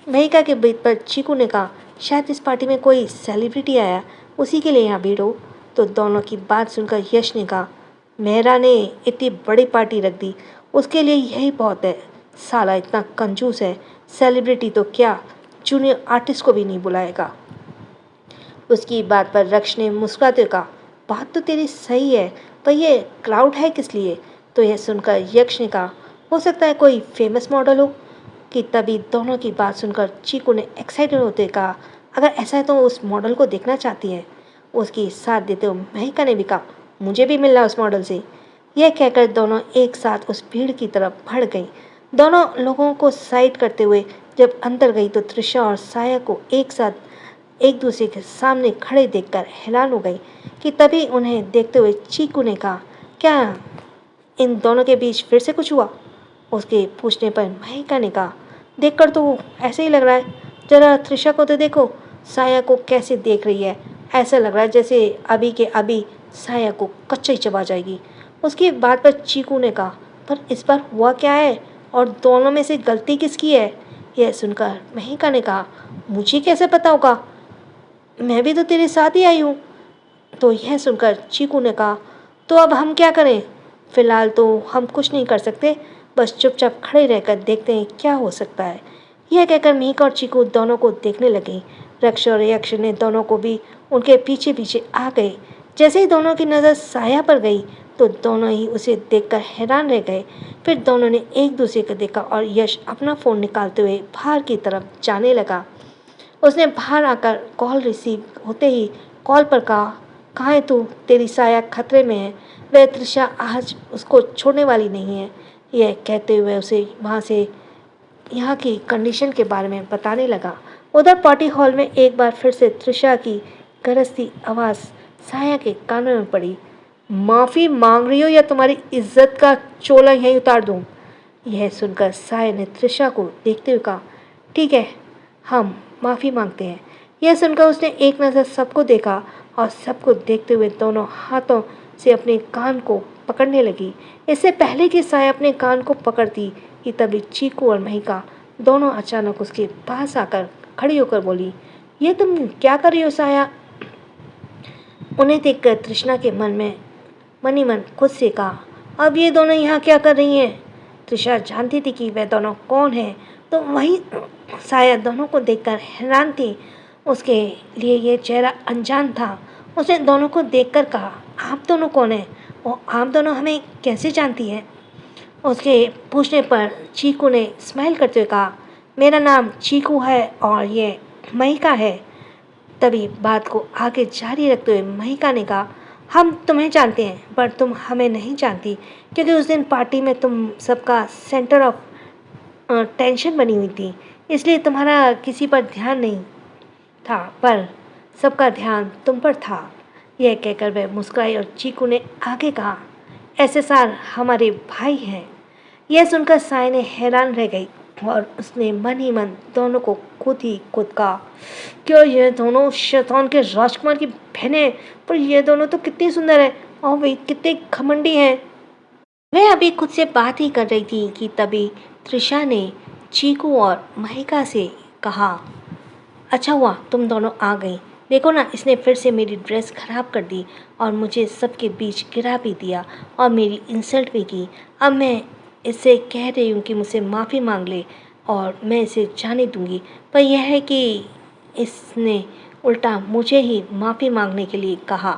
महिका के बीच पर चीकू ने कहा, शायद इस पार्टी में कोई सेलिब्रिटी आया, उसी के लिए यहाँ भीड़ हो। तो दोनों की बात सुनकर यश ने कहा, मेहरा ने इतनी बड़ी पार्टी रख दी, उसके लिए यही बहुत है। साला इतना कंजूस है, सेलिब्रिटी तो क्या, जूनियर आर्टिस्ट को भी नहीं बुलाएगा। उसकी बात पर रक्ष ने मुस्कुराते कहा, बात तो तेरी सही है, पर ये क्राउड है किस लिए? तो यह सुनकर यक्ष ने कहा, हो सकता है कोई फेमस मॉडल हो। कि तभी दोनों की बात सुनकर चीकू ने एक्साइटेड होते कहा, अगर ऐसा है तो उस मॉडल को देखना चाहती है। उसकी साथ देते हुए महिका ने भी कहा, मुझे भी मिलना उस मॉडल से। यह कहकर दोनों एक साथ उस भीड़ की तरफ बढ़ गईं। दोनों लोगों को साइड करते हुए जब अंदर गई तो त्रिशा और साया को एक साथ एक दूसरे के सामने खड़े देखकर हैरान हो गई। कि तभी उन्हें देखते हुए चीकू ने कहा, क्या इन दोनों के बीच फिर से कुछ हुआ? उसके पूछने पर महिका ने कहा, देखकर तो ऐसे ही लग रहा है, जरा त्रिशा को तो देखो, साया को कैसे देख रही है। ऐसा लग रहा है जैसे अभी के अभी साया को कच्चा ही चबा जाएगी। उसकी बात पर चीकू ने कहा, पर इस बार हुआ क्या है और दोनों में से गलती किसकी है? यह सुनकर महिका ने कहा, मुझे कैसे पता होगा, मैं भी तो तेरे साथ ही आई हूँ। तो यह सुनकर चीकू ने कहा, तो अब हम क्या करें? फिलहाल तो हम कुछ नहीं कर सकते, बस चुपचाप खड़े रहकर देखते हैं क्या हो सकता है। यह कहकर महिका और चीकू दोनों को देखने लगी। रक्ष और यक्ष ने दोनों को भी उनके पीछे पीछे आ गए। जैसे ही दोनों की नज़र साया पर गई तो दोनों ही उसे देखकर हैरान रह गए। फिर दोनों ने एक दूसरे को देखा और यश अपना फ़ोन निकालते हुए बाहर की तरफ जाने लगा। उसने बाहर आकर कॉल रिसीव होते ही कॉल पर कहा, कहाँ है तू? तेरी साया खतरे में है, वह त्रिशा आज उसको छोड़ने वाली नहीं है। यह कहते हुए उसे वहाँ से यहाँ की कंडीशन के बारे में बताने लगा। उधर पार्टी हॉल में एक बार फिर से त्रिशा की गरजती आवाज़ साया के कानों में पड़ी, माफ़ी मांग रही हो या तुम्हारी इज्जत का चोला यहीं उतार दूँ? यह सुनकर साया ने त्रिशा को देखते हुए कहा, ठीक है, हम माफ़ी मांगते हैं। यह सुनकर उसने एक नज़र सबको देखा और सबको देखते हुए दोनों हाथों से अपने कान को पकड़ने लगी। इससे पहले कि साया अपने कान को पकड़ती कि तभी चीकू और महिका दोनों अचानक उसके पास आकर खड़ी होकर बोली, ये तुम क्या कर रही हो साया? उन्हें देखकर तृष्णा के मन ही मन खुद से कहा, अब ये दोनों यहाँ क्या कर रही हैं? तृषा जानती थी कि वह दोनों कौन है, तो वहीं साया दोनों को देखकर हैरान थी। उसके लिए ये चेहरा अनजान था। उसने दोनों को देखकर कहा, आप दोनों कौन हैं और आप दोनों हमें कैसे जानती हैं? उसके पूछने पर चीकू ने स्माइल करते हुए कहा, मेरा नाम चीकू है और ये महिका है। तभी बात को आगे जारी रखते हुए महिका ने कहा, हम तुम्हें जानते हैं पर तुम हमें नहीं जानती, क्योंकि उस दिन पार्टी में तुम सबका सेंटर ऑफ टेंशन बनी हुई थी, इसलिए तुम्हारा किसी पर ध्यान नहीं था, पर सबका ध्यान तुम पर था। यह कहकर वह मुस्कुराई और चीकू ने आगे कहा, एसएसआर हमारे भाई हैं। यह सुनकर साय ने हैरान रह गई और उसने मन ही मन दोनों को खुद कहा, क्यों ये दोनों शैतान के राजकुमार की बहनें, पर ये दोनों तो कितनी सुंदर है और वे कितने घमंडी हैं। वह अभी खुद से बात ही कर रही थी कि तभी तृषा ने चीकू और महिका से कहा, अच्छा हुआ तुम दोनों आ गई। देखो ना, इसने फिर से मेरी ड्रेस खराब कर दी और मुझे सबके बीच गिरा भी दिया और मेरी इंसल्ट भी की। अब मैं इससे कह रही हूँ कि मुझसे माफ़ी मांग ले और मैं इसे जाने दूँगी, पर यह है कि इसने उल्टा मुझे ही माफ़ी मांगने के लिए कहा।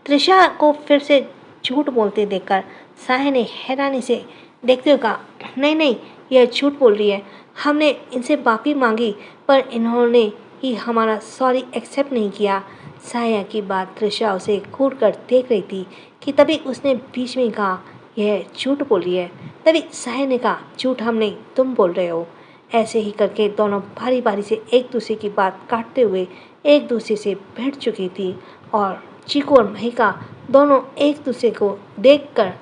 तृषा को फिर से झूठ बोलते देखकर साय ने हैरानी से देखते हुए कहा, नहीं नहीं, यह झूठ बोल रही है। हमने इनसे माफ़ी मांगी पर इन्होंने ही हमारा सॉरी एक्सेप्ट नहीं किया। साया की बात तृषा उसे घूर कर देख रही थी कि तभी उसने बीच में कहा, यह झूठ बोल रही है। तभी साया ने कहा, झूठ हम नहीं, तुम बोल रहे हो। ऐसे ही करके दोनों बारी बारी से एक दूसरे की बात काटते हुए एक दूसरे से भिड़ चुकी थी और चीकू और महिका दोनों एक दूसरे को देखकर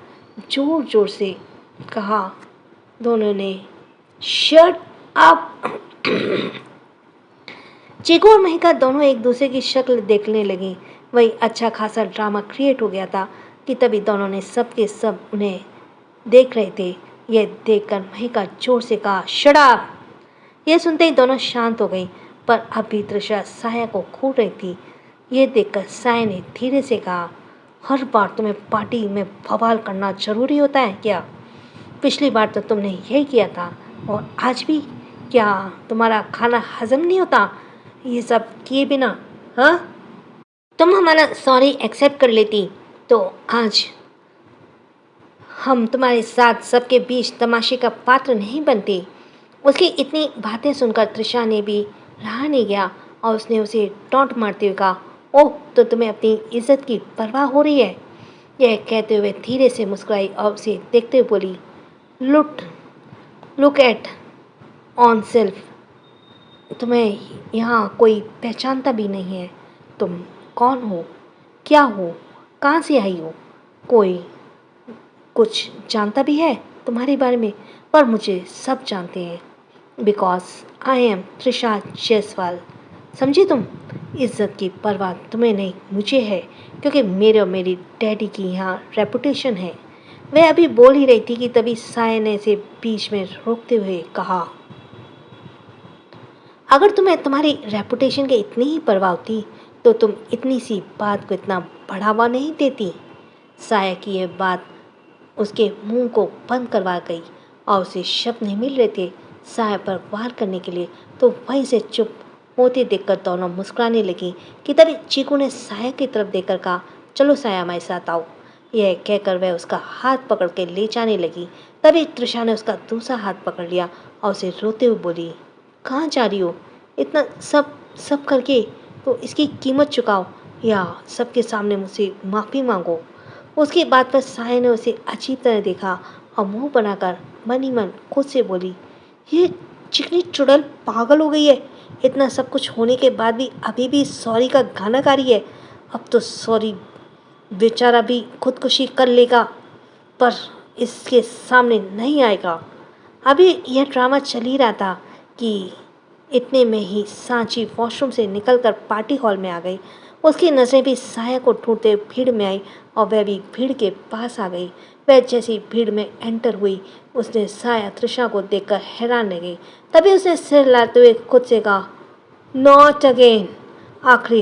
जोर जोर से कहा, दोनों ने, शट अप। चीकू और महिका दोनों एक दूसरे की शक्ल देखने लगी। वही अच्छा खासा ड्रामा क्रिएट हो गया था कि तभी दोनों ने सबके सब उन्हें देख रहे थे। यह देखकर महिका जोर से कहा, शट अप। यह सुनते ही दोनों शांत हो गई, पर अभी तृषा साया को घूर रही थी। यह देखकर साया ने धीरे से कहा, हर बार तुम्हें पार्टी में बवाल करना जरूरी होता है क्या? पिछली बार तो तुमने यही किया था और आज भी। क्या तुम्हारा खाना हजम नहीं होता ये सब किए बिना? हाँ, तुम हमारा सॉरी एक्सेप्ट कर लेती तो आज हम तुम्हारे साथ सबके बीच तमाशे का पात्र नहीं बनते। उसकी इतनी बातें सुनकर तृषा ने भी रहा नहीं गया और उसने उसे टॉन्ट मारते हुए कहा, ओह, तो तुम्हें अपनी इज्जत की परवाह हो रही है? यह कहते हुए धीरे से मुस्कुराई और उसे देखते हुए बोली, लुक एट ऑन सेल्फ। तुम्हें यहाँ कोई पहचानता भी नहीं है। तुम कौन हो, क्या हो, कहाँ से आई हो? कोई कुछ जानता भी है तुम्हारे बारे में? पर मुझे सब जानते हैं, बिकॉज आई एम तृषा जायसवाल। समझी तुम? इज्जत की परवाह तुम्हें नहीं, मुझे है, क्योंकि मेरे और मेरी डैडी की यहाँ रेपुटेशन है। वह अभी बोल ही रही थी कि तभी साय ने इसे बीच में रोकते हुए कहा, अगर तुम्हें तुम्हारी रेपुटेशन की इतनी ही परवाह होती तो तुम इतनी सी बात को इतना बढ़ावा नहीं देती। साया की यह बात उसके मुंह को बंद करवा गई और उसे शब्द नहीं मिल रहे थे साया पर वार करने के लिए, तो वहीं से चुप होते देखकर दोनों मुस्कुराने लगी कि तभी चीकू ने साया की तरफ देखकर कहा, चलो साया, हमारे साथ आओ। यह कहकर वह उसका हाथ पकड़ के ले जाने लगी। तभी तृषा ने उसका दूसरा हाथ पकड़ लिया और उसे रोते हुए बोली, कहाँ जा रही हो? इतना सब करके तो इसकी कीमत चुकाओ या सबके सामने मुझसे माफ़ी मांगो। उसकी बात पर साया ने उसे अजीब तरह देखा और मुंह बनाकर मन ही मन खुद से बोली, ये चिकनी चुड़ैल पागल हो गई है। इतना सब कुछ होने के बाद भी अभी भी सॉरी का गाना गा रही है। अब तो सॉरी बेचारा भी खुदकुशी कर लेगा, पर इसके सामने नहीं आएगा। अभी यह ड्रामा चल ही रहा था कि इतने में ही सांची वॉशरूम से निकलकर पार्टी हॉल में आ गई। उसकी नज़रें भी साया को ढूंढते भीड़ में आई और वह भी भीड़ के पास आ गई। वह जैसी भीड़ में एंटर हुई, उसने साया तृषा को देखकर हैरान रह गई। तभी उसने सिर हिलाते हुए खुद से कहा, नॉट अगेन। आखिरी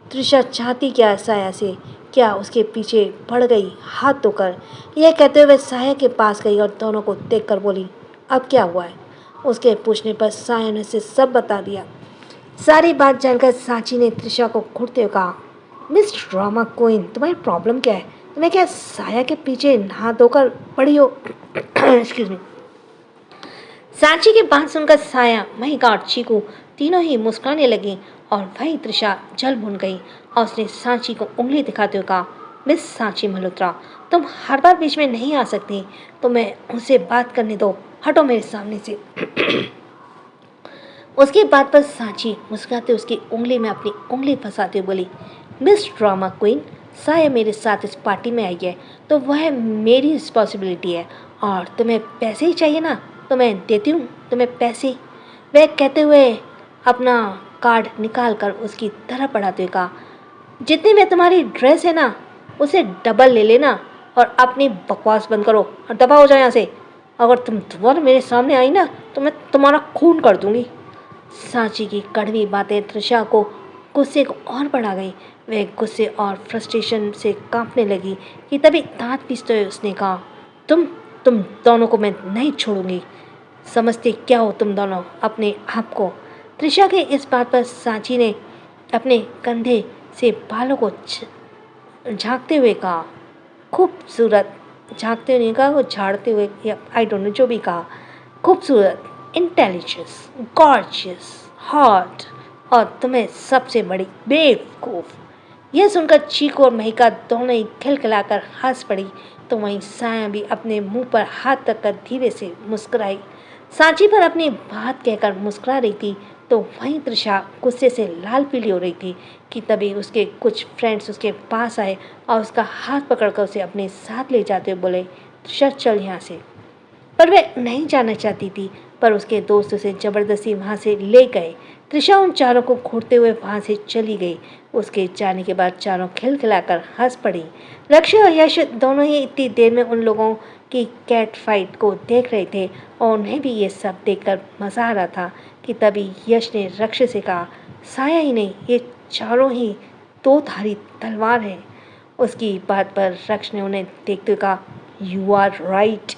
त्रिशा चाहती क्या साया से, क्या उसके पीछे पड़ गई हाथ धोकर। यह कहते हुए साया के पास गई और दोनों को देखकर बोली, अब क्या हुआ है। उसके पूछने पर साया ने उसे सब बता दिया। सारी बात जानकर सांची ने त्रिशा को घूरते हुए कहा, मिस ड्रामा क्वीन, तुम्हारी प्रॉब्लम क्या है? तुम्हें क्या साया के पीछे हाथ धोकर पड़ी हो? Excuse me. सांची की बात सुनकर साया, महिका और चीकू तीनों ही मुस्कुराने लगी और वही त्रिशा जल भुन गई और उसने सांची को उंगली दिखाते हुए कहा, मिस सांची मल्होत्रा, तुम हर बार बीच में नहीं आ सकती, तुम्हें उनसे बात करने दो, हटो मेरे सामने से। उसकी बात पर सांची मुस्कुराते उसकी उंगली में अपनी उंगली फंसाते हुए बोली, मिस ड्रामा क्वीन, साया मेरे साथ इस पार्टी में आई है तो वह मेरी रिस्पॉन्सिबिलिटी है, और तुम्हें पैसे ही चाहिए ना, तो मैं देती हूँ तुम्हें पैसे। वह कहते हुए अपना कार्ड निकाल कर उसकी तरफ बढ़ाते हुए कहा, जितनी में तुम्हारी ड्रेस है ना उसे डबल ले लेना और अपनी बकवास बंद करो और दफा हो जाओ यहाँ से। अगर तुम दोबारा मेरे सामने आई ना तो मैं तुम्हारा खून कर दूंगी। सांची की कड़वी बातें त्रिशा को गुस्से को और बढ़ा गई। वह गुस्से और फ्रस्ट्रेशन से कांपने लगी कि तभी दांत पीसते हुए उसने कहा, तुम दोनों को मैं नहीं छोड़ूंगी। समझते क्या हो तुम दोनों अपने आप को? त्रिशा के इस बात पर सांची ने अपने कंधे से बालों को झांकते हुए कहा, खूबसूरत। झांकते हुए नहीं कहा, वो झाड़ते हुए या आई डोंट नो जो भी कहा, खूबसूरत, इंटेलिजेंस, गॉर्जियस, हॉट और तुम्हें सबसे बड़ी बेवकूफ़। यह सुनकर चीकू और महिका दोनों ही खिलखिलाकर हंस पड़ी तो वहीं साया भी अपने मुंह पर हाथ रखकर धीरे से मुस्कुराई। सांची पर अपनी बात कहकर मुस्कुरा रही थी तो वहीं त्रिशा गुस्से से लाल पीली हो रही थी कि तभी उसके कुछ फ्रेंड्स उसके पास आए और उसका हाथ पकड़कर उसे अपने साथ ले जाते हुए बोले, त्रिशा चल यहाँ से। पर वह नहीं जाना चाहती थी, पर उसके दोस्त उसे जबरदस्ती वहाँ से ले गए। त्रिशा उन चारों को घूरते हुए वहाँ से चली गई। उसके जाने के बाद चारों खिलखिलाकर हंस पड़ी। लक्ष्य और यश दोनों ही इतनी देर में उन लोगों की कैट फाइट को देख रहे थे और उन्हें भी ये सब देखकर मज़ा आ रहा था कि तभी यश ने लक्ष्य से कहा, साया ही नहीं, ये चारों ही दो धारी तलवार है। उसकी बात पर लक्ष्य ने उन्हें देखते हुए कहा, यू आर राइट।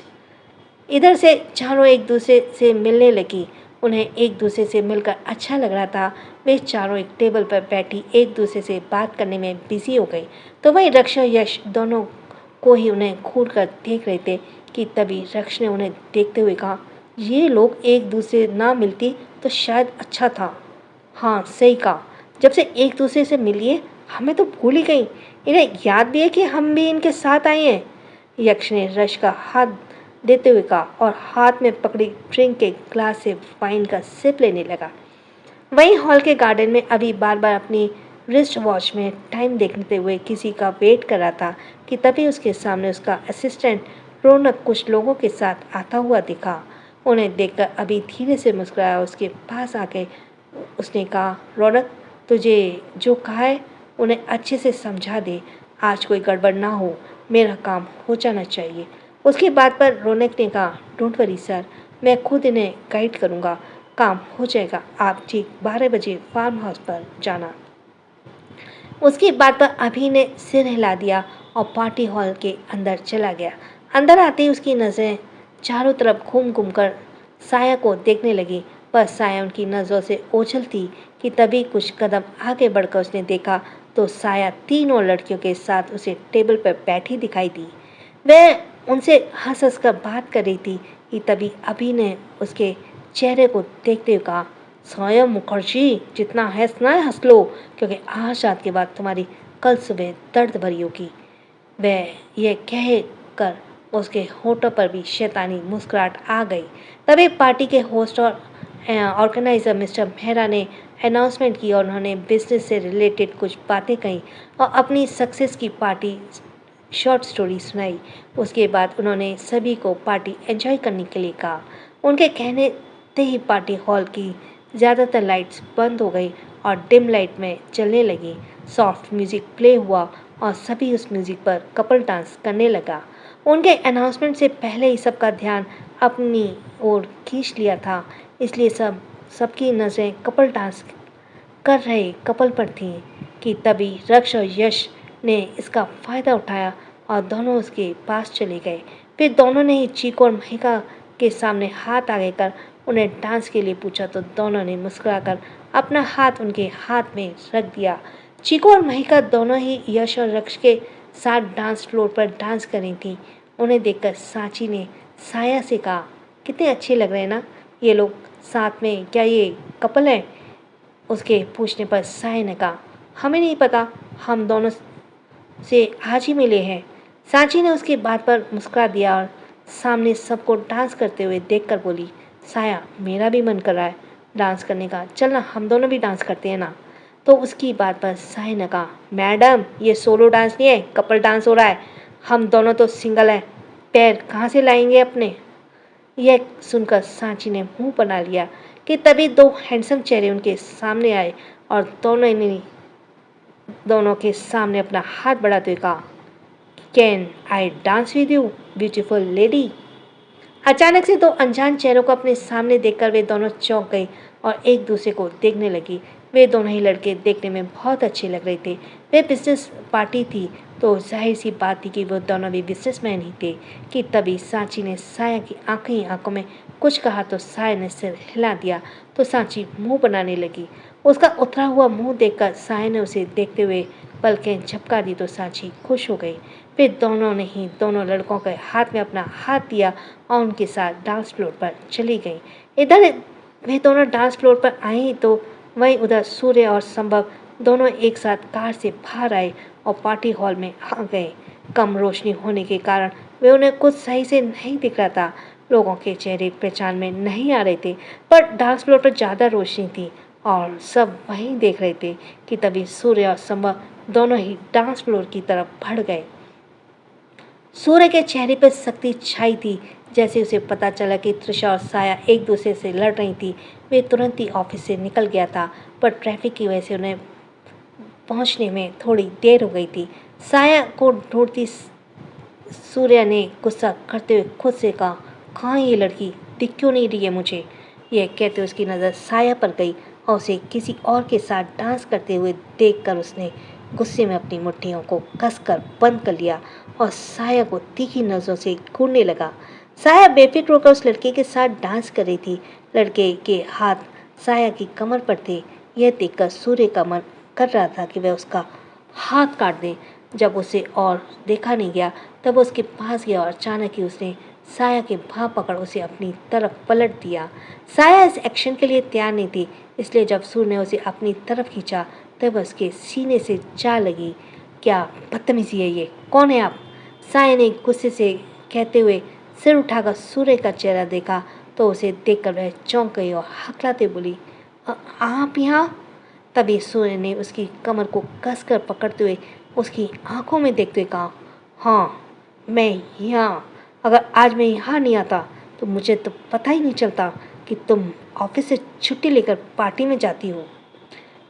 इधर से चारों एक दूसरे से मिलने लगी। उन्हें एक दूसरे से मिलकर अच्छा लग रहा था। वे चारों एक टेबल पर बैठी एक दूसरे से बात करने में बिजी हो गई तो वही रक्षा यश दोनों को ही उन्हें घूर कर देख रहे थे कि तभी रक्ष ने उन्हें देखते हुए कहा, ये लोग एक दूसरे ना मिलती तो शायद अच्छा था। हाँ सही कहा, जब से एक दूसरे से मिलिए हमें तो भूल ही गई, इन्हें याद भी है कि हम भी इनके साथ आए हैं। यक्ष ने रश का हाथ देते हुए कहा और हाथ में पकड़ी ड्रिंक के ग्लास से वाइन का सिप लेने लगा। वहीं हॉल के गार्डन में अभी बार बार अपनी रिस्ट वॉच में टाइम देखते हुए किसी का वेट कर रहा था कि तभी उसके सामने उसका असिस्टेंट रौनक कुछ लोगों के साथ आता हुआ दिखा। उन्हें देखकर अभी धीरे से मुस्कुराया। उसके पास आके उसने कहा, रौनक, तुझे जो कहा है उन्हें अच्छे से समझा दे, आज कोई गड़बड़ ना हो, मेरा काम हो जाना चाहिए। उसकी बात पर रौनक ने कहा, डोंट वरी सर, मैं खुद इन्हें गाइड करूँगा, काम हो जाएगा, आप ठीक 12 बजे फार्म हाउस पर जाना। उसकी बात पर अभी ने सिर हिला दिया और पार्टी हॉल के अंदर चला गया। अंदर आते ही उसकी नज़रें चारों तरफ घूम घूम कर साया को देखने लगी, पर साया उनकी नज़रों से ओझल थी कि तभी कुछ कदम आगे बढ़कर उसने देखा तो साया तीनों लड़कियों के साथ उसे टेबल पर बैठी दिखाई दी। वह उनसे हंस हंस कर बात कर रही थी कि तभी अभी ने उसके चेहरे को देखते हुए कहा, साया मुखर्जी, जितना हंसना है हंस लो, क्योंकि आज रात के बाद तुम्हारी कल सुबह दर्द भरी होगी। वह यह कह कर उसके होठों पर भी शैतानी मुस्कुराहट आ गई। तभी पार्टी के होस्ट और ऑर्गेनाइज़र मिस्टर मेहरा ने अनाउंसमेंट की और उन्होंने बिजनेस से रिलेटेड कुछ बातें कहीं और अपनी सक्सेस की पार्टी शॉर्ट स्टोरी सुनाई। उसके बाद उन्होंने सभी को पार्टी एंजॉय करने के लिए कहा। उनके कहने ते ही पार्टी हॉल की ज़्यादातर लाइट्स बंद हो गई और डिम लाइट में चलने लगी। सॉफ्ट म्यूज़िक प्ले हुआ और सभी उस म्यूज़िक पर कपल डांस करने लगा। उनके अनाउंसमेंट से पहले ही सबका ध्यान अपनी ओर खींच लिया था, इसलिए सबकी नज़रें कपल डांस कर रहे कपल पर थी कि तभी रक्ष और यश ने इसका फ़ायदा उठाया और दोनों उसके पास चले गए। फिर दोनों ने ही चीकू और महिका के सामने हाथ आगे कर उन्हें डांस के लिए पूछा तो दोनों ने मुस्कुराकर अपना हाथ उनके हाथ में रख दिया। चीकू और महिका दोनों ही यश और रक्ष के साथ डांस फ्लोर पर डांस कर रही थी। उन्हें देखकर सांची ने साया से कहा, कितने अच्छे लग रहे हैं ना ये लोग साथ में, क्या ये कपल है? उसके पूछने पर साया ने कहा, हमें नहीं पता, हम दोनों से आज ही मिले हैं। सांची ने उसकी बात पर मुस्कुरा दिया और सामने सबको डांस करते हुए देखकर बोली, साया मेरा भी मन कर रहा है डांस करने का, चल ना हम दोनों भी डांस करते हैं ना। तो उसकी बात पर साया ने कहा, मैडम ये सोलो डांस नहीं है, कपल डांस हो रहा है, हम दोनों तो सिंगल हैं, पैर कहाँ से लाएंगे अपने। यह सुनकर सांची ने मुंह बना लिया कि तभी दो हैंडसम चेहरे उनके सामने आए और दोनों के सामने अपना हाथ बढ़ाते हुए कहा, can I dance with you beautiful lady. अचानक से दो अनजान चेहरों को अपने सामने देखकर वे दोनों चौंक गई और एक दूसरे को देखने लगी। वे दोनों ही लड़के देखने में बहुत अच्छे लग रहे थे। वे बिजनेस पार्टी थी तो जाहिर सी बात थी कि वो दोनों भी बिजनेसमैन ही थे कि तभी सांची ने साया की आंखों में कुछ कहा तो साया ने सिर हिला दिया तो सांची मुंह बनाने लगी। उसका उतरा हुआ मुंह देखकर साया ने उसे देखते हुए पलकें झपका दी तो सांची खुश हो गई। फिर दोनों ने ही दोनों लड़कों के हाथ में अपना हाथ दिया और उनके साथ डांस फ्लोर पर चली गई। इधर वे दोनों डांस फ्लोर पर आई तो वहीं उधर सूर्य और संभव दोनों एक साथ कार से बाहर आए और पार्टी हॉल में आ गए। कम रोशनी होने के कारण वे उन्हें कुछ सही से नहीं दिख रहा था। लोगों के चेहरे पहचान में नहीं आ रहे थे, पर डांस फ्लोर पर ज़्यादा रोशनी थी और सब वहीं देख रहे थे कि तभी सूर्य और संभव दोनों ही डांस फ्लोर की तरफ बढ़ गए। सूर्य के चेहरे पर सख्ती छाई थी। जैसे उसे पता चला कि त्रिशा और साया एक दूसरे से लड़ रही थी, वे तुरंत ही ऑफिस से निकल गया था, पर ट्रैफिक की वजह से उन्हें पहुंचने में थोड़ी देर हो गई थी। साया को ढूंढती सूर्य ने गुस्सा करते हुए खुद से कहा, कहाँ ये लड़की, दिख क्यों नहीं रही है मुझे। यह कहते उसकी नज़र साया पर गई और उसे किसी और के साथ डांस करते हुए देखकर उसने गुस्से में अपनी मुट्ठियों को कसकर बंद कर लिया और साया को तीखी नज़रों से घूरने लगा। साया बेफिक्र होकर उस लड़के के साथ डांस कर रही थी। लड़के के हाथ साया की कमर पर थे। यह देखकर सूर्य का मन कर रहा था कि वह उसका हाथ काट दे। जब उसे और देखा नहीं गया तब उसके पास गया और अचानक ही उसने साया के भाव पकड़ उसे अपनी तरफ पलट दिया। साया इस एक्शन के लिए तैयार नहीं थी, इसलिए जब सूर्य ने उसे अपनी तरफ खींचा तब उसके सीने से जा लगी। क्या बदतमीजी है ये, कौन है आप? साया ने गुस्से से कहते हुए सिर उठाकर सूर्य का चेहरा देखा तो उसे देखकर वह चौंक गई और हकलाते बोली, आप यहाँ? तभी सूर्य ने उसकी कमर को कसकर पकड़ते हुए उसकी आंखों में देखते हुए कहा, हाँ मैं यहाँ, अगर आज मैं यहाँ नहीं आता तो मुझे तो पता ही नहीं चलता कि तुम ऑफिस से छुट्टी लेकर पार्टी में जाती हो।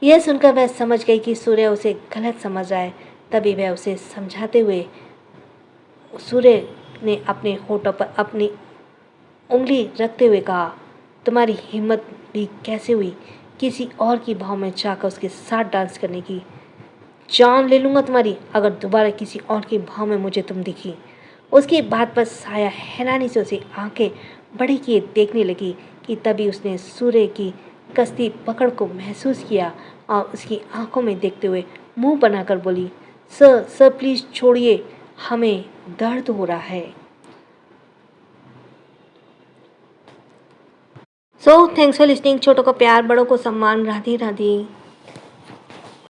यह सुनकर वह समझ गई कि सूर्य उसे गलत समझ रहा है। तभी वह उसे समझाते हुए सूर्य ने अपने होठों पर अपनी उंगली रखते हुए कहा, तुम्हारी हिम्मत भी कैसे हुई किसी और की भाव में जाकर उसके साथ डांस करने की? जान ले लूँगा तुम्हारी अगर दोबारा किसी और के भाव में मुझे तुम दिखी। उसकी बात पर साया हैरानी से उसे आंखें बड़ी किए देखने लगी कि तभी उसने सूर्य की कसती पकड़ को महसूस किया और उसकी आंखों में देखते हुए मुंह बनाकर बोली, सर प्लीज़ छोड़िए, हमें दर्द हो रहा है। So thanks for listening. छोटों को प्यार, बड़ों को सम्मान। राधे राधे।